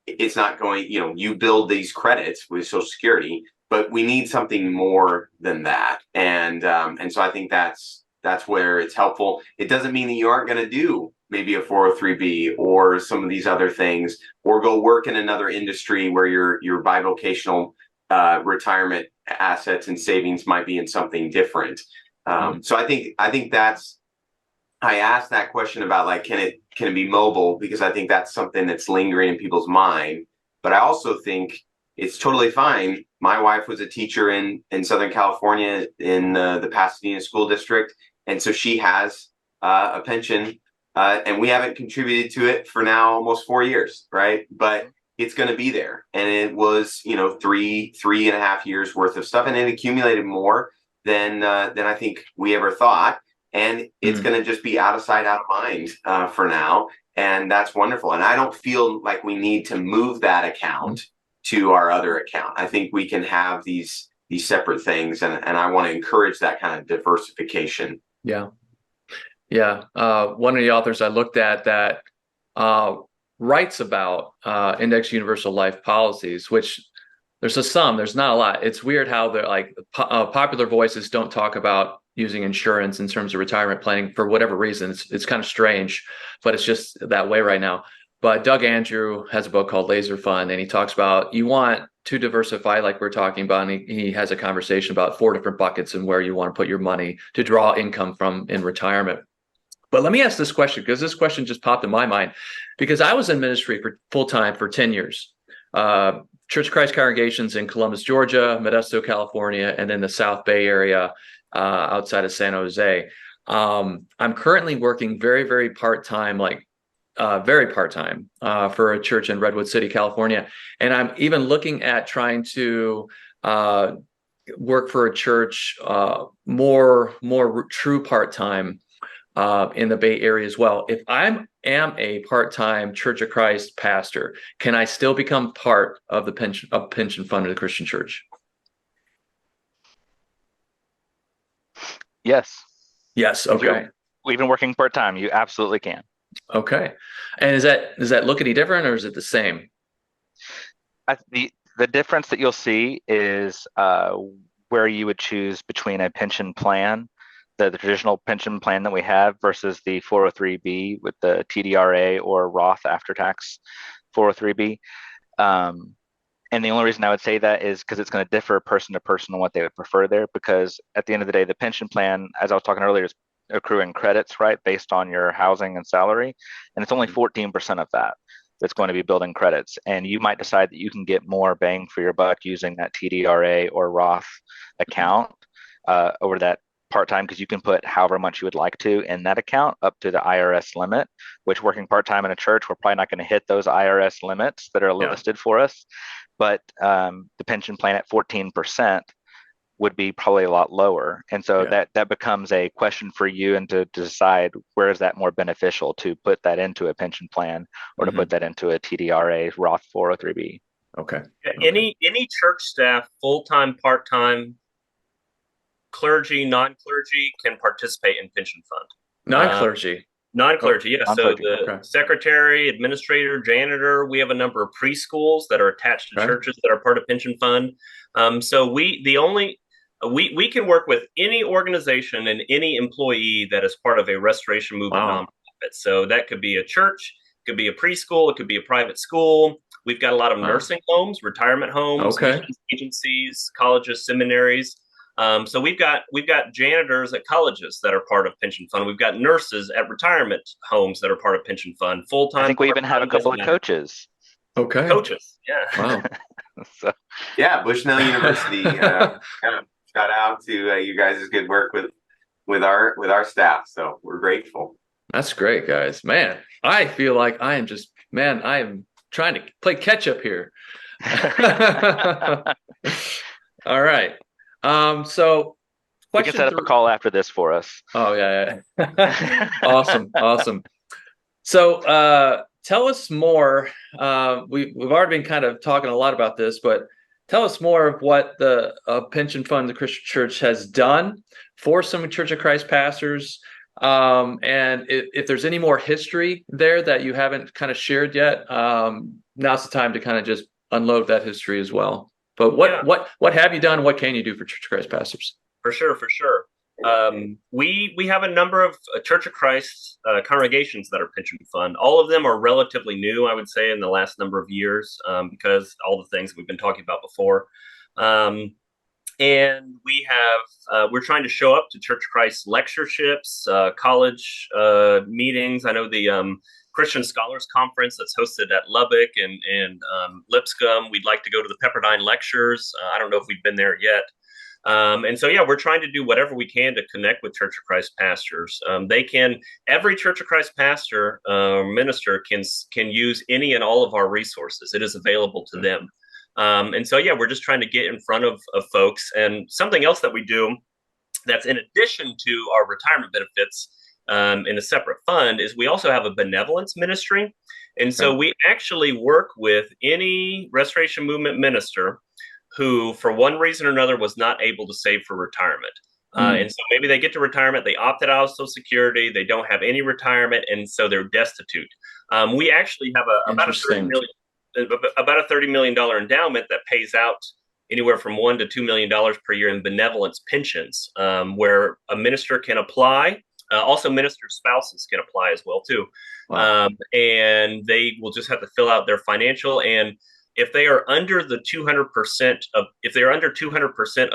It's not going, you build these credits with Social Security, but we need something more than that. And so I think that's where it's helpful. It doesn't mean that you aren't going to do maybe a 403b or some of these other things, or go work in another industry where your bivocational retirement assets and savings might be in something different. So I think I asked that question about, like, can it be mobile, because I think that's something that's lingering in people's mind. But I also think it's totally fine. My wife was a teacher in Southern California in the Pasadena School District, and so she has a pension, and we haven't contributed to it for now almost 4 years, right? But it's going to be there, and it was 3.5 years worth of stuff, and it accumulated more than I think we ever thought. And it's going to just be out of sight, out of mind for now. And that's wonderful. And I don't feel like we need to move that account to our other account. I think we can have these separate things. And I want to encourage that kind of diversification. Yeah. One of the authors I looked at that writes about index universal life policies, which there's there's not a lot. It's weird how they're like popular voices don't talk about using insurance in terms of retirement planning for whatever reason. It's kind of strange, but it's just that way right now. But Doug Andrew has a book called Laser Fund, and he talks about you want to diversify, like we're talking about. And he has a conversation about 4 different buckets and where you want to put your money to draw income from in retirement. But let me ask this question, because this question just popped in my mind, because I was in ministry for full time for 10 years. Church of Christ congregations in Columbus, Georgia, Modesto, California, and then the South Bay area outside of San Jose. I'm currently working very, very part-time, for a church in Redwood City, California. And I'm even looking at trying to work for a church more true part-time in the Bay Area as well. If I am a part-time Church of Christ pastor, can I still become part of the pension fund of the Christian church? Yes. Yes. Okay. Even working part-time, you absolutely can. Okay. And does that look any different, or is it the same? The difference that you'll see is where you would choose between a pension plan, the traditional pension plan that we have, versus the 403b with the TDRA or Roth after-tax 403b. And the only reason I would say that is because it's going to differ person to person on what they would prefer there, because at the end of the day, the pension plan, as I was talking earlier, is accruing credits, right, based on your housing and salary. And it's only 14% of that that's going to be building credits. And you might decide that you can get more bang for your buck using that TDRA or Roth account over that part-time, because you can put however much you would like to in that account up to the IRS limit, which working part-time in a church, we're probably not going to hit those IRS limits that are listed for us. But the pension plan at 14% would be probably a lot lower. And so that becomes a question for you, and to decide where is that more beneficial, to put that into a pension plan or to put that into a TDRA, Roth 403b. Okay. Any church staff, full-time, part-time, clergy, non-clergy, can participate in pension fund. Non-clergy. Non-clergy, yes. Non-clergy. So the secretary, administrator, janitor, we have a number of preschools that are attached to churches that are part of pension fund. So we can work with any organization and any employee that is part of a restoration movement nonprofit. So that could be a church, it could be a preschool, it could be a private school. We've got a lot of nursing homes, retirement homes, agencies, colleges, seminaries. So we've got janitors at colleges that are part of pension fund. We've got nurses at retirement homes that are part of pension fund. Full-time. I think we even have a couple of coaches. Okay. Coaches. Yeah. Wow. Yeah, Bushnell University. Shout out to you guys' good work with our staff. So we're grateful. That's great, guys. Man, I feel like I am trying to play catch up here. All right. So we can set up a call after this for us. Oh yeah. Awesome. So tell us more. We've already been kind of talking a lot about this, but tell us more of what the pension fund, the Christian Church, has done for some Church of Christ pastors. And if there's any more history there that you haven't kind of shared yet, now's the time to kind of just unload that history as well. But what have you done? What can you do for Church of Christ pastors? For sure. We have a number of Church of Christ congregations that are pension fund. All of them are relatively new, I would say, in the last number of years, because all the things we've been talking about before. And we're trying to show up to Church of Christ lectureships, college meetings. I know the Christian Scholars Conference that's hosted at Lubbock and Lipscomb. We'd like to go to the Pepperdine lectures. I don't know if we've been there yet. And so, we're trying to do whatever we can to connect with Church of Christ pastors. Every Church of Christ pastor minister can use any and all of our resources. It is available to them. And so, we're just trying to get in front of folks. And something else that we do that's in addition to our retirement benefits in a separate fund is we also have a benevolence ministry. And so we actually work with any Restoration Movement minister who, for one reason or another, was not able to save for retirement. And so maybe they get to retirement, they opted out of Social Security, they don't have any retirement, and so they're destitute. We actually have about a $30 million endowment that pays out anywhere from $1 to $2 million per year in benevolence pensions, where a minister can apply. Also, minister spouses can apply as well too, Wow. and they will just have to fill out their financial. And if they are under the 200% of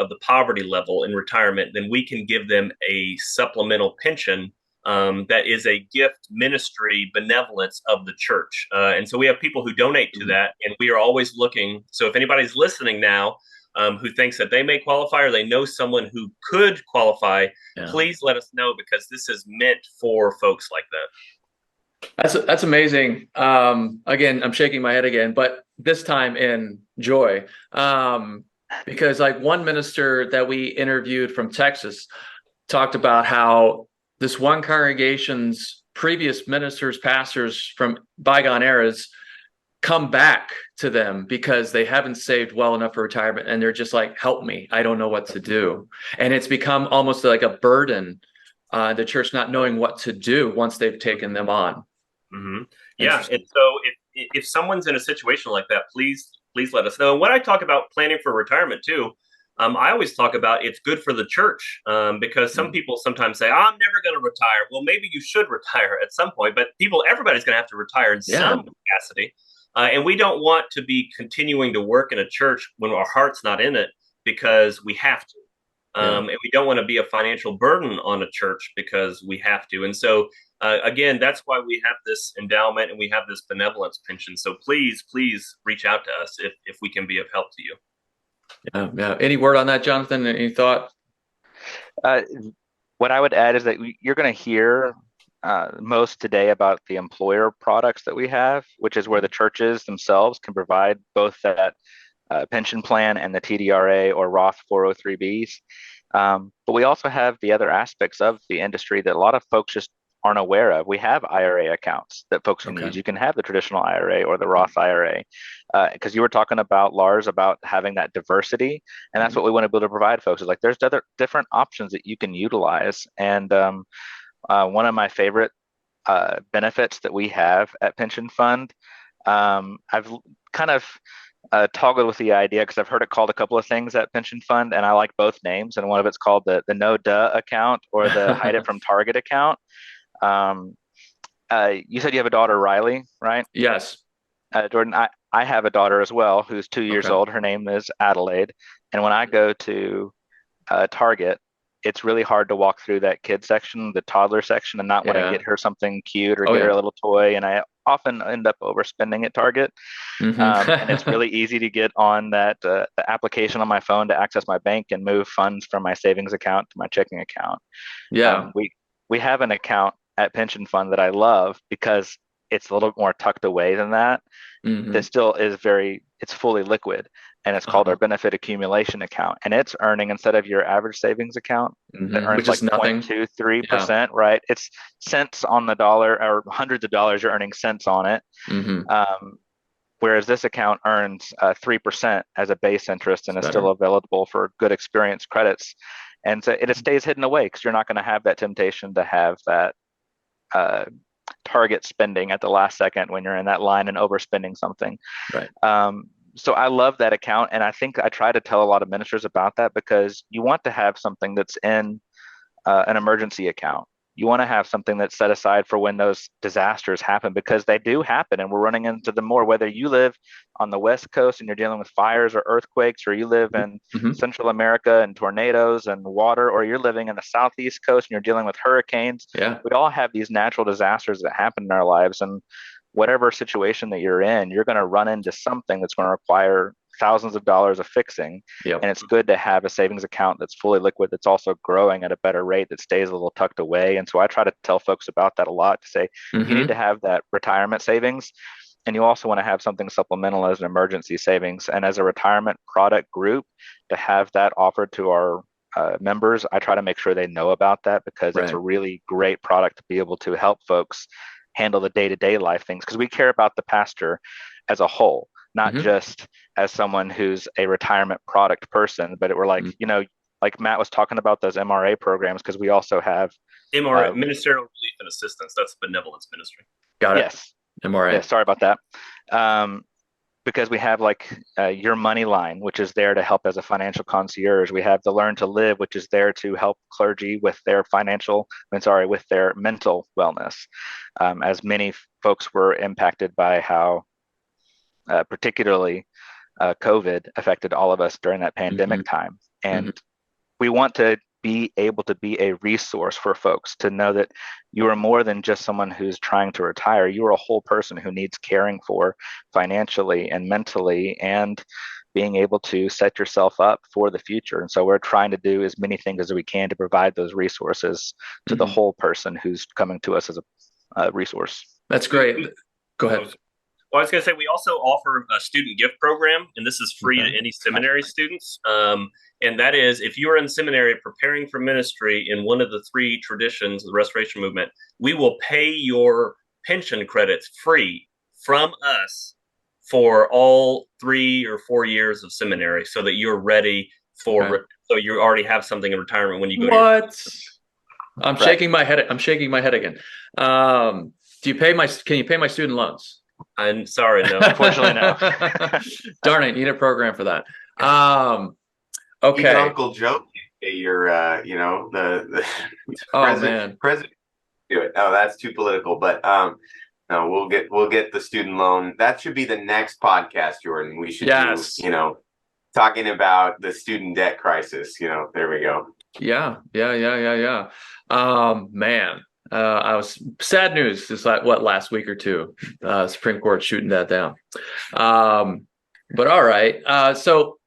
the poverty level in retirement, then we can give them a supplemental pension that is a gift ministry benevolence of the church. And so we have people who donate to that, and we are always looking. So if anybody's listening now who thinks that they may qualify or they know someone who could qualify, please let us know, because this is meant for folks like that. That's amazing. Again, I'm shaking my head again, but this time in joy, because like one minister that we interviewed from Texas talked about how this one congregation's previous ministers, pastors from bygone eras come back to them because they haven't saved well enough for retirement, and they're just like, help me, I don't know what to do. And it's become almost like a burden, the church not knowing what to do once they've taken them on. Mm-hmm. Yeah. And so if someone's in a situation like that, please let us know. And when I talk about planning for retirement too, I always talk about it's good for the church, because some people sometimes say, I'm never going to retire. Well, maybe you should retire at some point, but everybody's going to have to retire in some capacity. And we don't want to be continuing to work in a church when our heart's not in it because we have to. And we don't want to be a financial burden on a church because we have to. And so, again, that's why we have this endowment and we have this benevolence pension. So please reach out to us if we can be of help to you. Yeah. Any word on that, Jonathan? Any thought? What I would add is that you're going to hear most today about the employer products that we have, which is where the churches themselves can provide both that pension plan and the TDRA or Roth 403Bs. But we also have the other aspects of the industry that a lot of folks just aren't aware of. We have IRA accounts that folks can use. You can have the traditional IRA or the Roth IRA, because you were talking about, Lars, about having that diversity, and that's what we want to be able to provide folks. Is like there's other different options that you can utilize. And one of my favorite benefits that we have at Pension Fund, I've kind of toggled with the idea because I've heard it called a couple of things at Pension Fund, and I like both names. And one of it's called the no duh account or the hide it from Target account. You said you have a daughter, Riley, right? Yes. Jordan, I have a daughter as well who's 2 years old. Her name is Adelaide. And when I go to Target, it's really hard to walk through that kid section, the toddler section, and not want to get her something cute or get her a little toy. And I often end up overspending at Target. And it's really easy to get on that the application on my phone to access my bank and move funds from my savings account to my checking account. We have an account at Pension Fund that I love because it's a little bit more tucked away than that. That still is it's fully liquid, and it's called our benefit accumulation account. And it's earning, instead of your average savings account that earns like 0.23%, right? It's cents on the dollar, or hundreds of dollars, you're earning cents on it. Whereas this account earns 3% as a base interest and is still available for good experience credits. And so it stays hidden away because you're not going to have that temptation to have that Target spending at the last second when you're in that line and overspending something. So I love that account. And I think I try to tell a lot of ministers about that, because you want to have something that's in an emergency account. You want to have something that's set aside for when those disasters happen, because they do happen, and we're running into them more, whether you live on the West Coast and you're dealing with fires or earthquakes, or you live in Central America and tornadoes and water, or you're living in the Southeast Coast and you're dealing with hurricanes. We all have these natural disasters that happen in our lives, and whatever situation that you're in, you're going to run into something that's going to require thousands of dollars of fixing. And it's good to have a savings account that's fully liquid, that's also growing at a better rate, that stays a little tucked away. And so I try to tell folks about that a lot, to say you need to have that retirement savings, and you also want to have something supplemental as an emergency savings. And as a retirement product group, to have that offered to our members, I try to make sure they know about that, because it's a really great product to be able to help folks handle the day-to-day life things, because we care about the pastor as a whole, not just as someone who's a retirement product person, but we're like, like Matt was talking about those MRA programs, because we also have MRA, Ministerial Relief and Assistance. That's benevolence ministry. Got it. MRA. Yeah, sorry about that. Because we have like Your Money Line, which is there to help as a financial concierge. We have the Learn to Live, which is there to help clergy with their with their mental wellness, as many folks were impacted by how particularly COVID affected all of us during that pandemic time. And we want to be able to be a resource for folks to know that you are more than just someone who's trying to retire. You are a whole person who needs caring for financially and mentally, and being able to set yourself up for the future. And so we're trying to do as many things as we can to provide those resources to the whole person who's coming to us as a resource. That's great. Go ahead. Well, I was going to say, we also offer a student gift program, and this is free to any seminary students. And that is, if you are in seminary preparing for ministry in one of the three traditions of the Restoration Movement, we will pay your pension credits free from us for all 3 or 4 years of seminary, so that you're ready for, so you already have something in retirement when you go. What? I'm shaking my head. I'm shaking my head again. Can you pay my student loans? I'm sorry, no. Unfortunately, no. Darn it, you need a program for that. Okay. Even Uncle Joe can pay your, the president do it. Oh, that's too political. But no, we'll get the student loan. That should be the next podcast, Jordan. We should do, talking about the student debt crisis. There we go. Yeah. Man. I was sad news just last week or two, Supreme Court shooting that down. But all right. So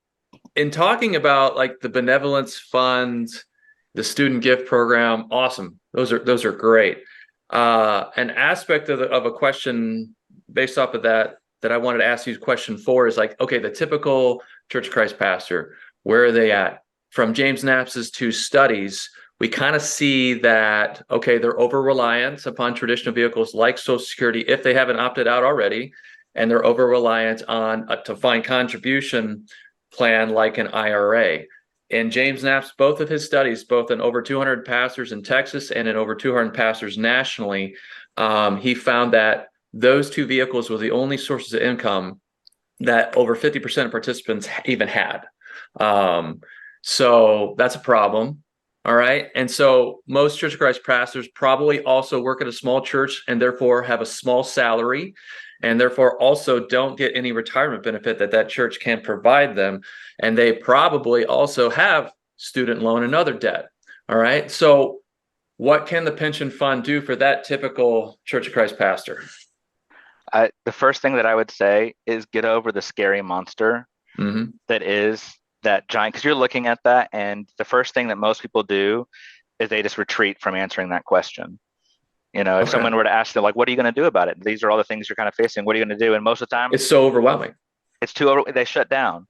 in talking about like the benevolence fund, the student gift program, awesome. Those are great. An aspect of a question based off of that I wanted to ask you a question for is like, okay, the typical Church of Christ pastor, where are they at? From James Knapp's 2 studies, we kind of see that, okay, they're over-reliant upon traditional vehicles like Social Security if they haven't opted out already, and they're over-reliant on a defined contribution plan like an IRA. In James Knapp's, both of his studies, both in over 200 pastors in Texas and in over 200 pastors nationally, he found that those 2 vehicles were the only sources of income that over 50% of participants even had. So that's a problem. All right. And so most Church of Christ pastors probably also work at a small church and therefore have a small salary, and therefore also don't get any retirement benefit that church can provide them. And they probably also have student loan and other debt. All right. So what can the pension fund do for that typical Church of Christ pastor? The first thing that I would say is get over the scary monster that is that giant, because you're looking at that, and the first thing that most people do is they just retreat from answering that question. If someone were to ask them, like, what are you going to do about it? These are all the things you're kind of facing. What are you going to do? And most of the time, it's so overwhelming. They shut down.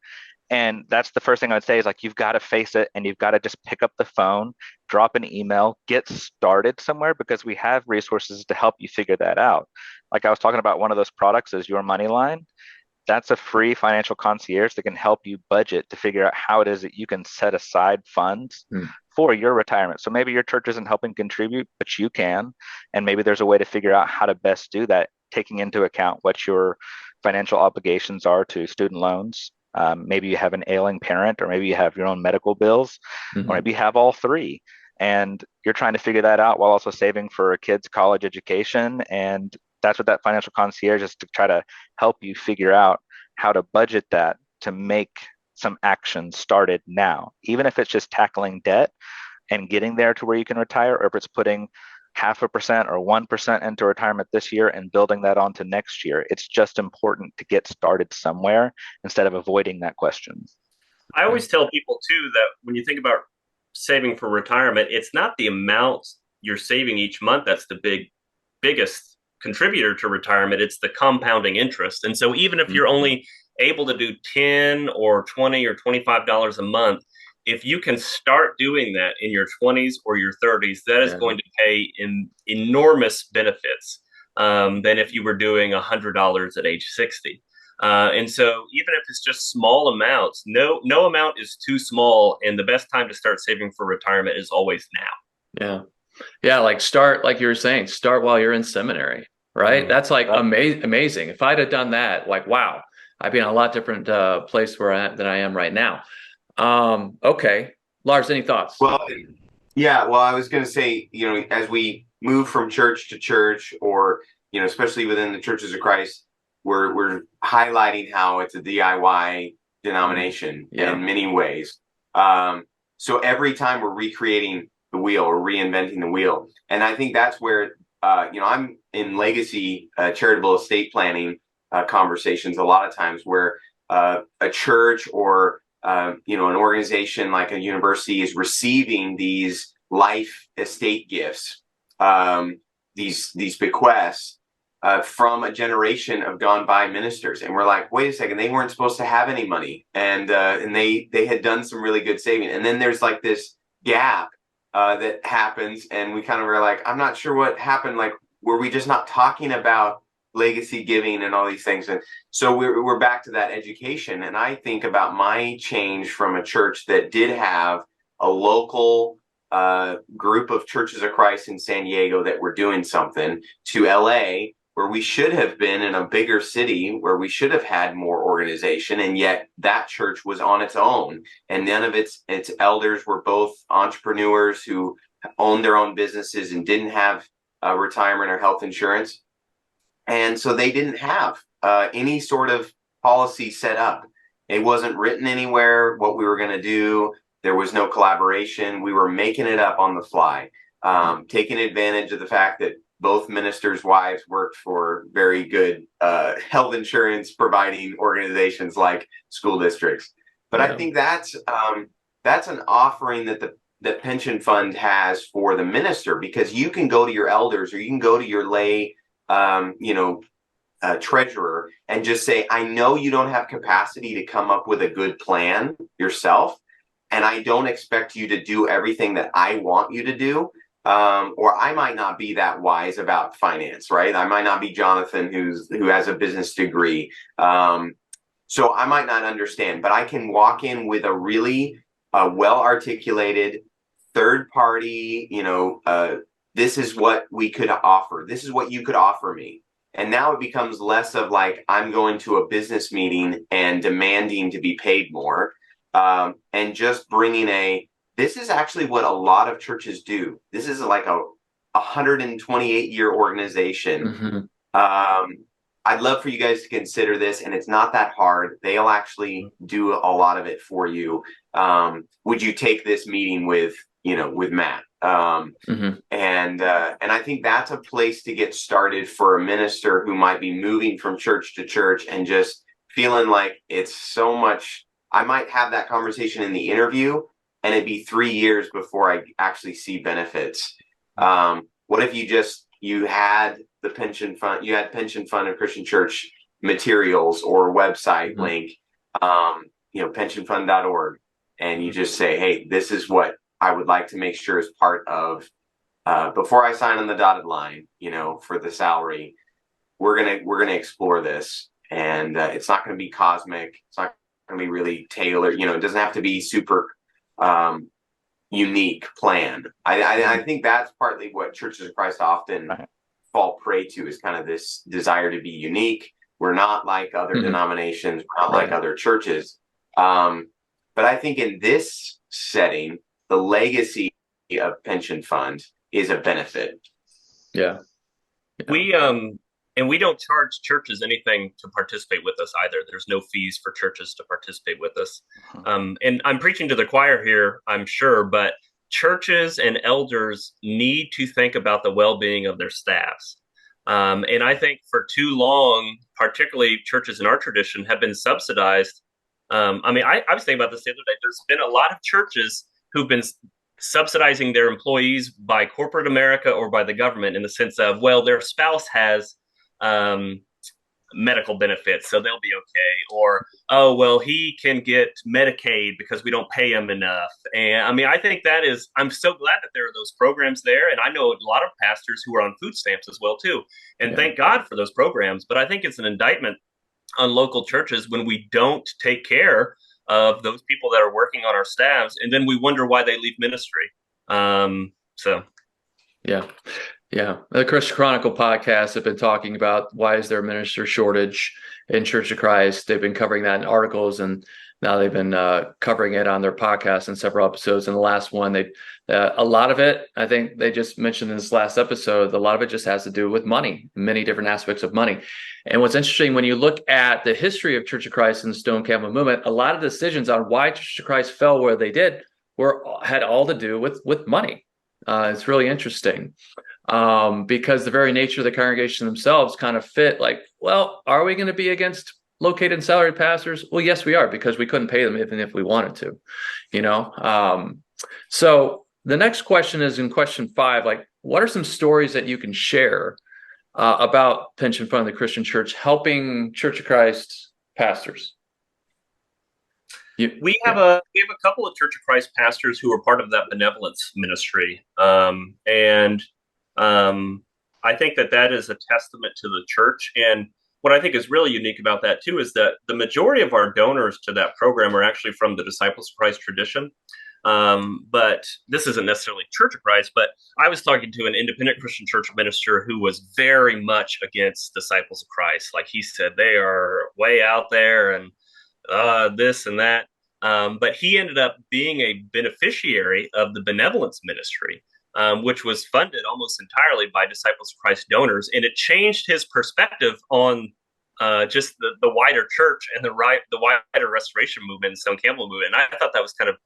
And that's the first thing I would say is like, you've got to face it, and you've got to just pick up the phone, drop an email, get started somewhere, because we have resources to help you figure that out. Like I was talking about, one of those products is Your Money Line. That's a free financial concierge that can help you budget to figure out how it is that you can set aside funds for your retirement. So maybe your church isn't helping contribute, but you can. And maybe there's a way to figure out how to best do that, taking into account what your financial obligations are to student loans. Maybe you have an ailing parent, or maybe you have your own medical bills, or maybe you have all 3. And you're trying to figure that out while also saving for a kid's college education. And that's what that financial concierge is, to try to help you figure out how to budget that to make some action started now, even if it's just tackling debt and getting there to where you can retire, or if it's putting 0.5% or 1% into retirement this year and building that onto next year. It's just important to get started somewhere instead of avoiding that question. I always tell people too that when you think about saving for retirement, it's not the amount you're saving each month that's the biggest contributor to retirement. It's the compounding interest. And so even if you're only able to do $10 or $20 or $25 a month, if you can start doing that in your 20s or your 30s, that is going to pay in enormous benefits than if you were doing $100 at age 60. And so even if it's just small amounts, no amount is too small. And the best time to start saving for retirement is always now. Yeah. Like you were saying, start while you're in seminary. right? That's like Right. amazing. If I'd have done that, like, wow, I'd be in a lot different place than I am right now. Okay. Lars, any thoughts? Well, yeah, well, I was going to say, as we move from church to church, or especially within the Churches of Christ, we're highlighting how it's a DIY denomination Yeah. in many ways. So every time we're recreating the wheel or reinventing the wheel, and I think that's where I'm in legacy charitable estate planning conversations a lot of times, where a church or an organization like a university is receiving these life estate gifts, these bequests from a generation of gone by ministers, and we're like, wait a second, they weren't supposed to have any money, and they had done some really good saving, and then there's like this gap that happens, and we kind of were like, I'm not sure what happened. Like, were we just not talking about legacy giving and all these things? And so we're back to that education. And I think about my change from a church that did have a local group of Churches of Christ in San Diego that were doing something, to LA, where we should have been in a bigger city, where we should have had more organization, and yet that church was on its own, and none of its elders were both entrepreneurs who owned their own businesses and didn't have retirement or health insurance. And so they didn't have any sort of policy set up. It wasn't written anywhere what we were going to do. There was no collaboration. We were making it up on the fly, taking advantage of the fact that both ministers' wives worked for very good health insurance providing organizations like school districts. But I think that's an offering that the pension fund has for the minister, because you can go to your elders, or you can go to your lay treasurer, and just say, I know you don't have capacity to come up with a good plan yourself, and I don't expect you to do everything that I want you to do. Or I might not be that wise about finance, right? I might not be Jonathan, who has a business degree. So I might not understand, but I can walk in with a really well-articulated third party, this is what we could offer. This is what you could offer me. And now it becomes less of like, I'm going to a business meeting and demanding to be paid more, and just bringing this is actually what a lot of churches do. This is like a 128-year organization. Mm-hmm. I'd love for you guys to consider this, and it's not that hard. They'll actually do a lot of it for you. Would you take this meeting with Matt? Mm-hmm. And I think that's a place to get started for a minister who might be moving from church to church and just feeling like it's so much. I might have that conversation in the interview, and it'd be 3 years before I actually see benefits. What if you had the pension fund, pension fund and Christian church materials or website mm-hmm. link, pensionfund.org, and you just say, hey, this is what I would like to make sure is part of, before I sign on the dotted line, for the salary, we're gonna explore this, and it's not going to be cosmic. It's not going to be really tailored. It doesn't have to be super unique plan. I think that's partly what Churches of Christ often fall prey to, is kind of this desire to be unique. We're not like other mm-hmm. denominations. We're not like other churches. But I think in this setting, the legacy of pension fund is a benefit. Yeah. We don't charge churches anything to participate with us either. There's no fees for churches to participate with us. And I'm preaching to the choir here, I'm sure, but churches and elders need to think about the well-being of their staffs. And I think for too long, particularly churches in our tradition, have been subsidized. I was thinking about this the other day. There's been a lot of churches who've been subsidizing their employees by corporate America or by the government, in the sense of, well, their spouse has medical benefits, so they'll be okay. Or, oh, well, he can get Medicaid because we don't pay him enough. And I think I'm so glad that there are those programs there. And I know a lot of pastors who are on food stamps as well, too. And thank God for those programs. But I think it's an indictment on local churches when we don't take care of those people that are working on our staffs, and then we wonder why they leave ministry. Yeah. Yeah, the Christian Chronicle podcast have been talking about why is there a minister shortage in Church of Christ. They've been covering that in articles, and now they've been covering it on their podcast in several episodes. And the last one, they a lot of it, I think they just mentioned in this last episode, a lot of it just has to do with money, many different aspects of money. And what's interesting, when you look at the history of Church of Christ and the Stone Campbell movement, a lot of decisions on why Church of Christ fell where they did had all to do with money. It's really interesting. Because the very nature of the congregation themselves kind of fit like, well, are we going to be against located and salaried pastors? Well, yes, we are, because we couldn't pay them even if we wanted to, So the next question is in question 5, like, what are some stories that you can share about Pension Fund of the Christian Church helping Church of Christ pastors? We have a couple of Church of Christ pastors who are part of that benevolence ministry, and I think that is a testament to the church. And what I think is really unique about that too is that the majority of our donors to that program are actually from the Disciples of Christ tradition. But this isn't necessarily Church of Christ, but I was talking to an independent Christian church minister who was very much against Disciples of Christ. Like he said, they are way out there and this and that. But he ended up being a beneficiary of the benevolence ministry, which was funded almost entirely by Disciples of Christ donors. And it changed his perspective on just the wider church and the wider restoration movement and Stone Campbell movement. And I thought that was kind of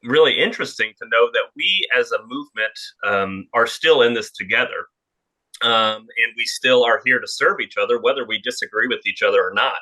really interesting to know that we as a movement are still in this together. And we still are here to serve each other, whether we disagree with each other or not.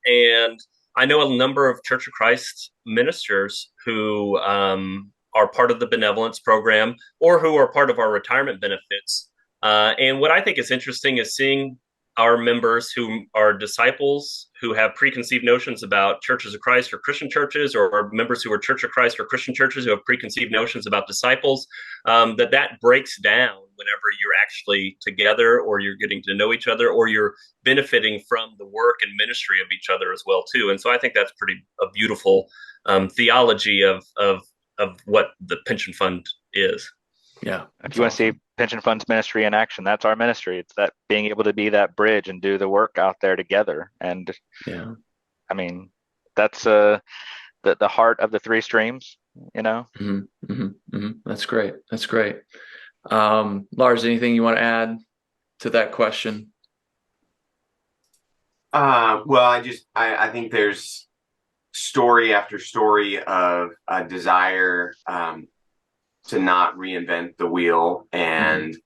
And I know a number of Church of Christ ministers who are part of the benevolence program or who are part of our retirement benefits. And what I think is interesting is seeing our members who are disciples who have preconceived notions about churches of Christ or Christian churches, or members who are Church of Christ or Christian churches who have preconceived notions about disciples, that breaks down whenever you're actually together, or you're getting to know each other, or you're benefiting from the work and ministry of each other as well too. And so I think that's a beautiful theology of what the pension fund is. Yeah. If you want to see pension funds ministry in action, that's our ministry. It's that being able to be that bridge and do the work out there together. And yeah, I mean, that's the heart of the 3 streams, Mm-hmm, mm-hmm, mm-hmm. That's great. That's great. Lars, anything you want to add to that question? Well, I think there's story after story of a desire to not reinvent the wheel, and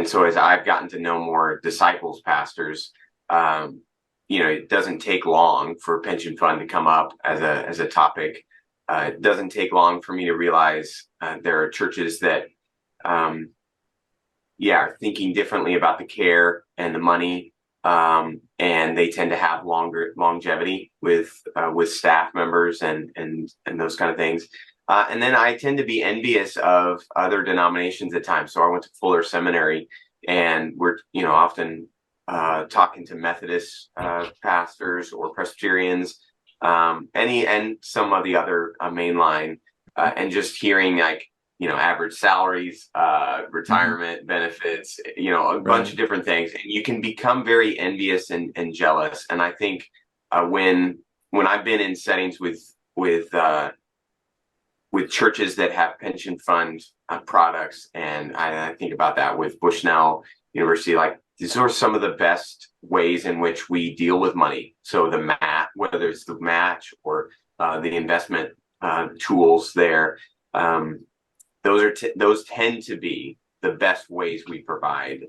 so as I've gotten to know more disciples pastors, it doesn't take long for pension fund to come up as a topic. It doesn't take long for me to realize there are churches that are thinking differently about the care and the money, and they tend to have longer longevity with staff members and those kind of things. And then I tend to be envious of other denominations at times. So I went to Fuller Seminary, and we're often talking to Methodist pastors or Presbyterians, and some of the other mainline, and just hearing average salaries, retirement benefits, a bunch of different things, and you can become very envious and jealous. And I think when I've been in settings with churches that have pension fund products, and I think about that with Bushnell University, like these are some of the best ways in which we deal with money. So whether it's the match or the investment tools there, those tend to be the best ways we provide.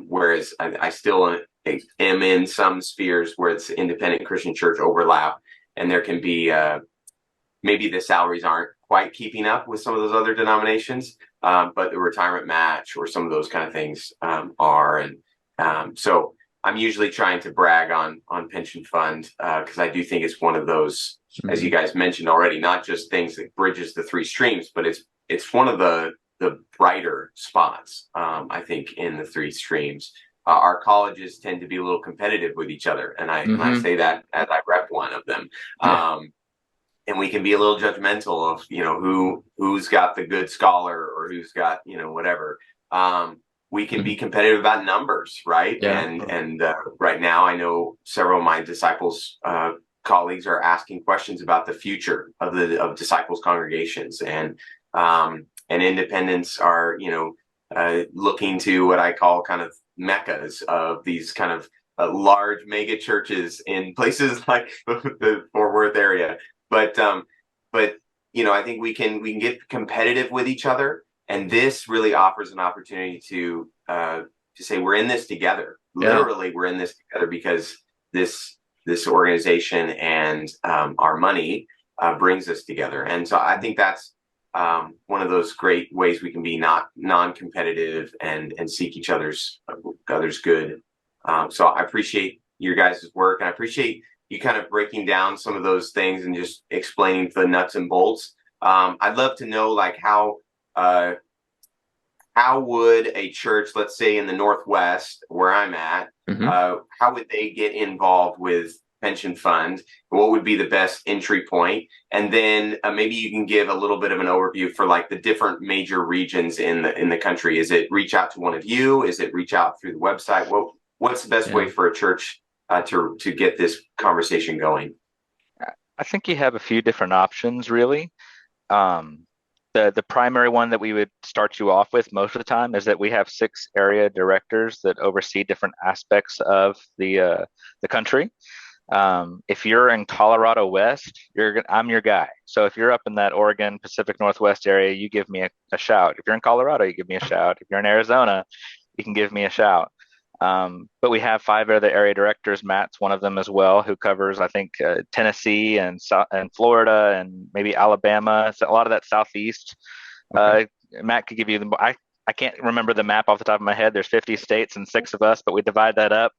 Whereas I still am in some spheres where it's independent Christian church overlap, and there can be maybe the salaries aren't quite keeping up with some of those other denominations, but the retirement match or some of those kind of things are. And so I'm usually trying to brag on pension fund because I do think it's one of those, as you guys mentioned already, not just things that bridges the 3 streams, but it's one of the brighter spots, I think, in the 3 streams. Our colleges tend to be a little competitive with each other, and I say that as I rep one of them. And we can be a little judgmental of who's got the good scholar or who's got whatever. we can be competitive about numbers, right? Yeah. And right now, I know several of my disciples colleagues are asking questions about the future of disciples congregations, and independents are looking to what I call kind of meccas of these kind of large mega churches in places like the Fort Worth area. But I think we can get competitive with each other, and this really offers an opportunity to say we're in this together. Yeah. Literally, we're in this together because this organization and our money brings us together. And so I think that's one of those great ways we can be not non-competitive and seek each other's good. So I appreciate your guys' work, and I appreciate you kind of breaking down some of those things and just explaining the nuts and bolts. I'd love to know, like, how would a church, let's say in the Northwest where I'm at, how would they get involved with pension fund? What would be the best entry point? And then maybe you can give a little bit of an overview for like the different major regions in the country. Is it reach out to one of you? Is it reach out through the website? What's the best way for a church to get this conversation going? I think you have a few different options, really. The primary one that we would start you off with most of the time is that we have 6 area directors that oversee different aspects of the country. If you're in Colorado West, I'm your guy. So if you're up in that Oregon, Pacific Northwest area, you give me a shout. If you're in Colorado, you give me a shout. If you're in Arizona, you can give me a shout. But we have 5 other area directors. Matt's one of them as well, who covers, I think, Tennessee and Florida and maybe Alabama. So a lot of that Southeast. Okay. Matt could give you I can't remember the map off the top of my head. There's 50 states and 6 of us, but we divide that up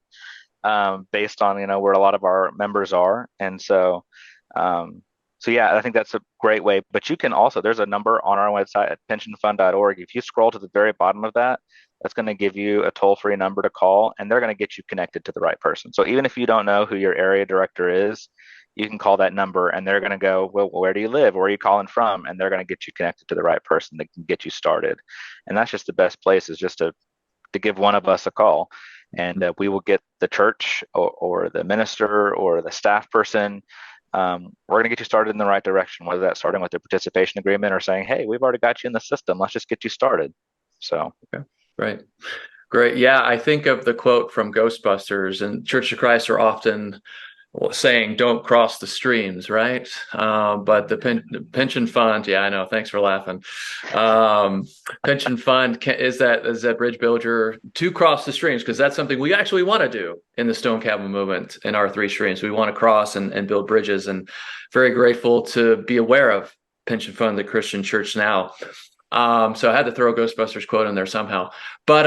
based on where a lot of our members are. And so yeah, I think that's a great way. But you can also, there's a number on our website at pensionfund.org. If you scroll to the very bottom of that, that's going to give you a toll-free number to call, and they're going to get you connected to the right person. So even if you don't know who your area director is, you can call that number, and they're going to go, well, where do you live? Where are you calling from? And they're going to get you connected to the right person that can get you started. And that's just the best place, is just to give one of us a call, and we will get the church or the minister or the staff person. We're going to get you started in the right direction, whether that's starting with a participation agreement or saying, hey, we've already got you in the system. Let's just get you started. So, okay. Right. Great. Yeah. I think of the quote from Ghostbusters, and Church of Christ are often saying, don't cross the streams, right? But the pension fund, yeah, I know. Thanks for laughing. Pension fund is that bridge builder to cross the streams, because that's something we actually want to do in the Stone Cabin movement in our 3 streams. We want to cross and build bridges, and very grateful to be aware of Pension Fund, the Christian Church Now. So I had to throw a Ghostbusters quote in there somehow. But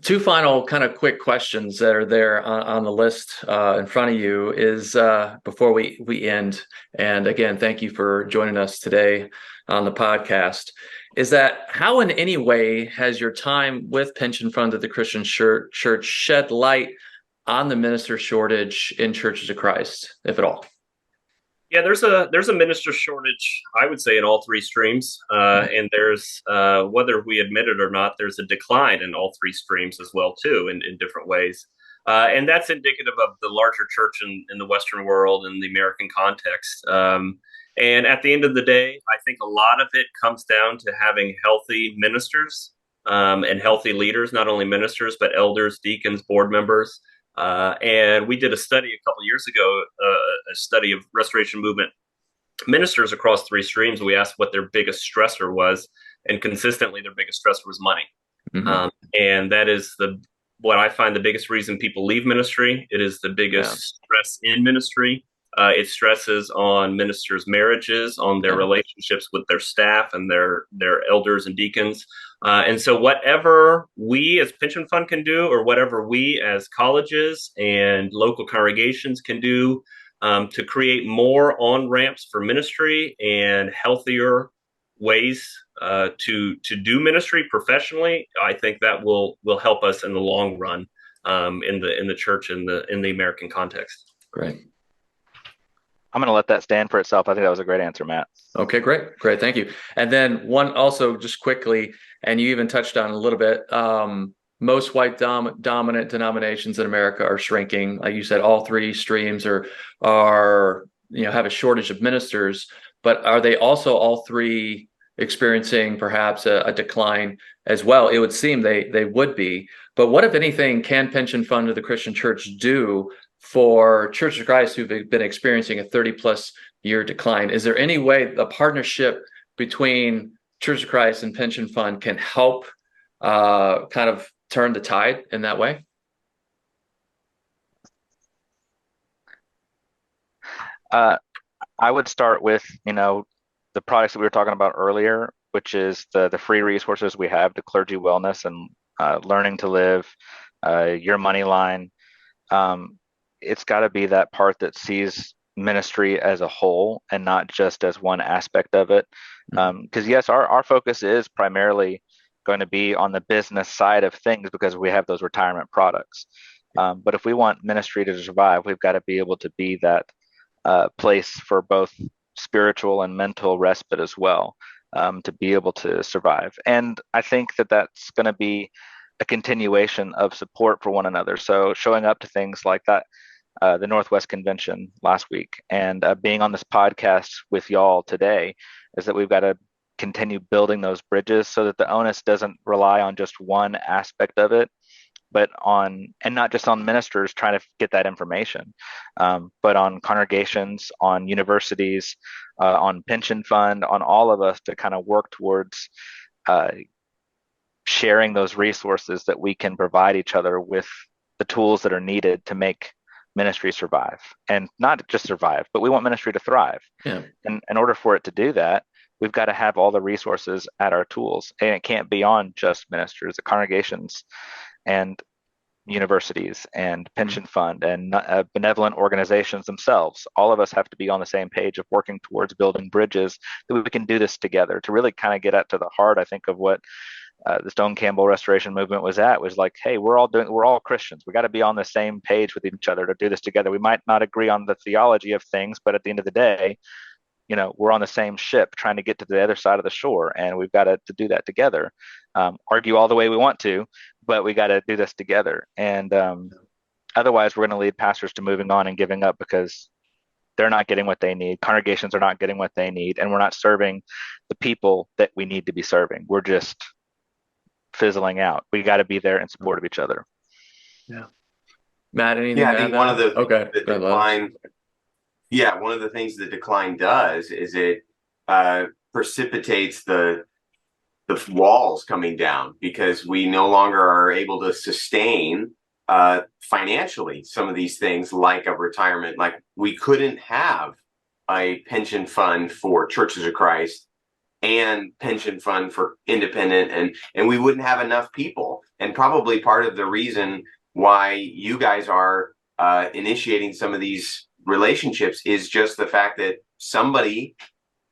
2 final kind of quick questions that are there on the list in front of you is before we end. And again, thank you for joining us today on the podcast. Is that how in any way has your time with Pension Fund at the Christian Church shed light on the minister shortage in Churches of Christ, if at all? Yeah, there's a minister shortage, I would say, in all 3 streams, and there's whether we admit it or not, there's a decline in all 3 streams as well too, in different ways, and that's indicative of the larger church in the Western world and the American context. And at the end of the day, I think a lot of it comes down to having healthy ministers and healthy leaders, not only ministers but elders, deacons, board members. And we did a study a couple of years ago, a study of Restoration Movement ministers across 3 streams. We asked what their biggest stressor was, and consistently their biggest stressor was money. Mm-hmm. And that is what I find the biggest reason people leave ministry. It is the biggest stress in ministry. It stresses on ministers' marriages, on their relationships with their staff and their elders and deacons. And so whatever we as Pension Fund can do, or whatever we as colleges and local congregations can do to create more on-ramps for ministry and healthier ways to do ministry professionally, I think that will help us in the long run in the church in the American context. Great. I'm going to let that stand for itself. I think that was a great answer, Matt. Okay, great. Great. Thank you. And then one also just quickly, and you even touched on a little bit, most white dominant denominations in America are shrinking. Like you said, all three streams are have a shortage of ministers, but are they also all three experiencing perhaps a decline as well? It would seem they would be. But what, if anything, can Pension Fund of the Christian Church do for Church of Christ who've been experiencing a 30+ year decline? Is there any way the partnership between Church of Christ and Pension Fund can help kind of turn the tide in that way? I would start with, the products that we were talking about earlier, which is the free resources we have, the Clergy Wellness and Learning to Live, Your Money Line. It's got to be that part that sees ministry as a whole and not just as one aspect of it. Because yes, our focus is primarily going to be on the business side of things because we have those retirement products. But if we want ministry to survive, we've got to be able to be that place for both spiritual and mental respite as well, to be able to survive. And I think that that's going to be a continuation of support for one another. So showing up to things like that, the Northwest Convention last week, and being on this podcast with y'all today, is that we've got to continue building those bridges so that the onus doesn't rely on just one aspect of it, but and not just on ministers trying to get that information, but on congregations, on universities, on pension fund, on all of us to kind of work towards sharing those resources that we can provide each other with the tools that are needed to make ministry survive, and not just survive, but we want ministry to thrive. Yeah. And in order for it to do that, we've got to have all the resources at our tools, and it can't be on just ministers, the congregations and universities and pension fund and benevolent organizations themselves. All of us have to be on the same page of working towards building bridges that we can do this together to really kind of get at to the heart, I think, of what the Stone Campbell Restoration Movement was like, hey, we're all Christians. We got to be on the same page with each other to do this together. We might not agree on the theology of things, but at the end of the day, we're on the same ship trying to get to the other side of the shore, and we've got to do that together. Argue all the way we want to, but we got to do this together. And otherwise, we're going to lead pastors to moving on and giving up because they're not getting what they need. Congregations are not getting what they need, and we're not serving the people that we need to be serving. We're just fizzling out. We got to be there in support of each other. Yeah. Matt, anything? Yeah, I think one of the decline. Yeah, one of the things the decline does is it precipitates the walls coming down, because we no longer are able to sustain financially some of these things, like a retirement. Like, we couldn't have a pension fund for Churches of Christ and pension fund for independent, and we wouldn't have enough people. And probably part of the reason why you guys are initiating some of these relationships is just the fact that somebody,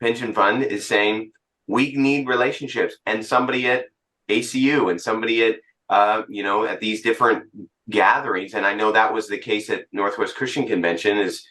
pension fund, is saying we need relationships, and somebody at ACU and somebody at at these different gatherings. And I know that was the case at Northwest Christian Convention, is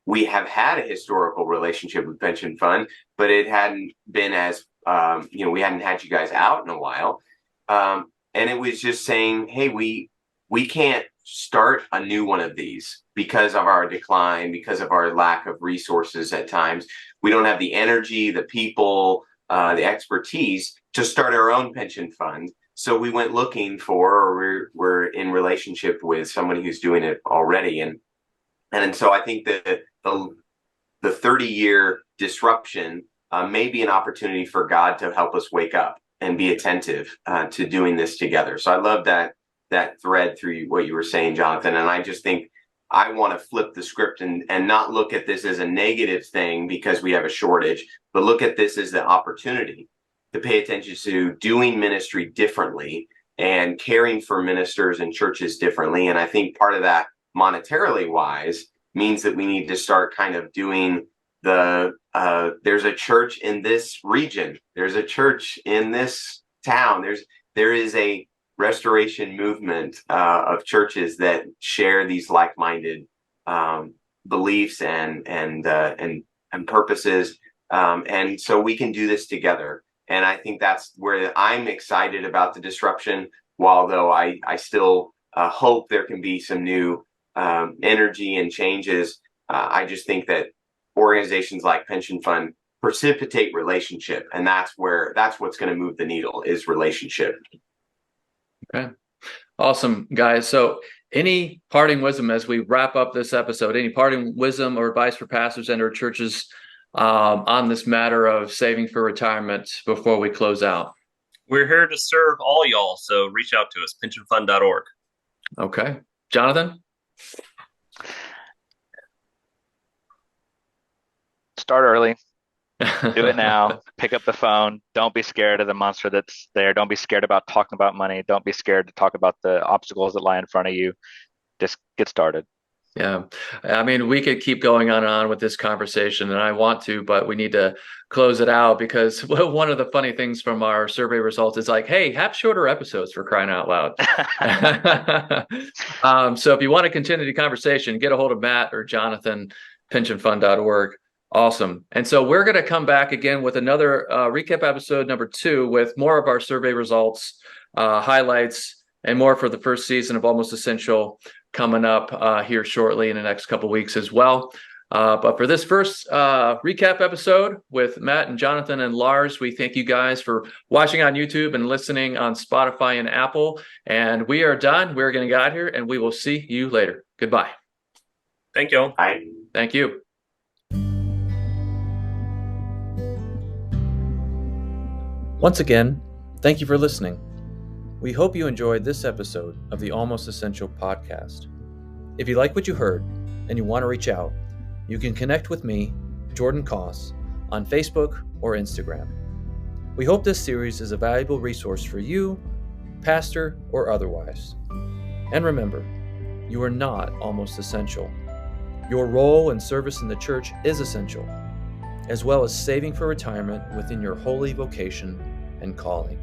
we have had a historical relationship with pension fund, but it hadn't been as we hadn't had you guys out in a while, and it was just saying, hey, we can't start a new one of these because of our decline, because of our lack of resources. At times we don't have the energy, the people, the expertise to start our own pension fund. So we went looking for, or we're in relationship with somebody who's doing it already. And so I think that the 30-year disruption may be an opportunity for God to help us wake up and be attentive to doing this together. So I love that thread through what you were saying, Jonathan. And I just think I want to flip the script and not look at this as a negative thing because we have a shortage, but look at this as the opportunity to pay attention to doing ministry differently and caring for ministers and churches differently. And I think part of that, monetarily wise, means that we need to start kind of doing there's a church in this region, there's a church in this town, there is a restoration movement of churches that share these like-minded beliefs and purposes, and so we can do this together. And I think that's where I'm excited about the disruption. While though I still hope there can be some new energy and changes, I just think that organizations like Pension Fund precipitate relationship, and that's what's going to move the needle, is relationship. Okay. Awesome, guys. So any parting wisdom as we wrap up this episode, any parting wisdom or advice for pastors and or churches on this matter of saving for retirement before we close out? We're here to serve all y'all, so reach out to us, pensionfund.org. Okay. Jonathan? Start early. Do it now. Pick up the phone. Don't be scared of the monster that's there. Don't be scared about talking about money. Don't be scared to talk about the obstacles that lie in front of you. Just get started. Yeah. I mean, we could keep going on and on with this conversation, and I want to, but we need to close it out, because one of the funny things from our survey results is like, hey, have shorter episodes, for crying out loud. So if you want to continue the conversation, get a hold of Matt or Jonathan, pensionfund.org. Awesome. And so we're going to come back again with another recap episode number 2 with more of our survey results, highlights, and more for the first season of Almost Essential coming up here shortly in the next couple of weeks as well. But for this first recap episode with Matt and Jonathan and Lars, we thank you guys for watching on YouTube and listening on Spotify and Apple. And we are done. We're going to get out here, and we will see you later. Goodbye. Thank you all. Bye. Thank you. Once again, thank you for listening. We hope you enjoyed this episode of the Almost Essential podcast. If you like what you heard and you want to reach out, you can connect with me, Jordan Koss, on Facebook or Instagram. We hope this series is a valuable resource for you, pastor or otherwise. And remember, you are not almost essential. Your role and service in the church is essential, as well as saving for retirement within your holy vocation and calling.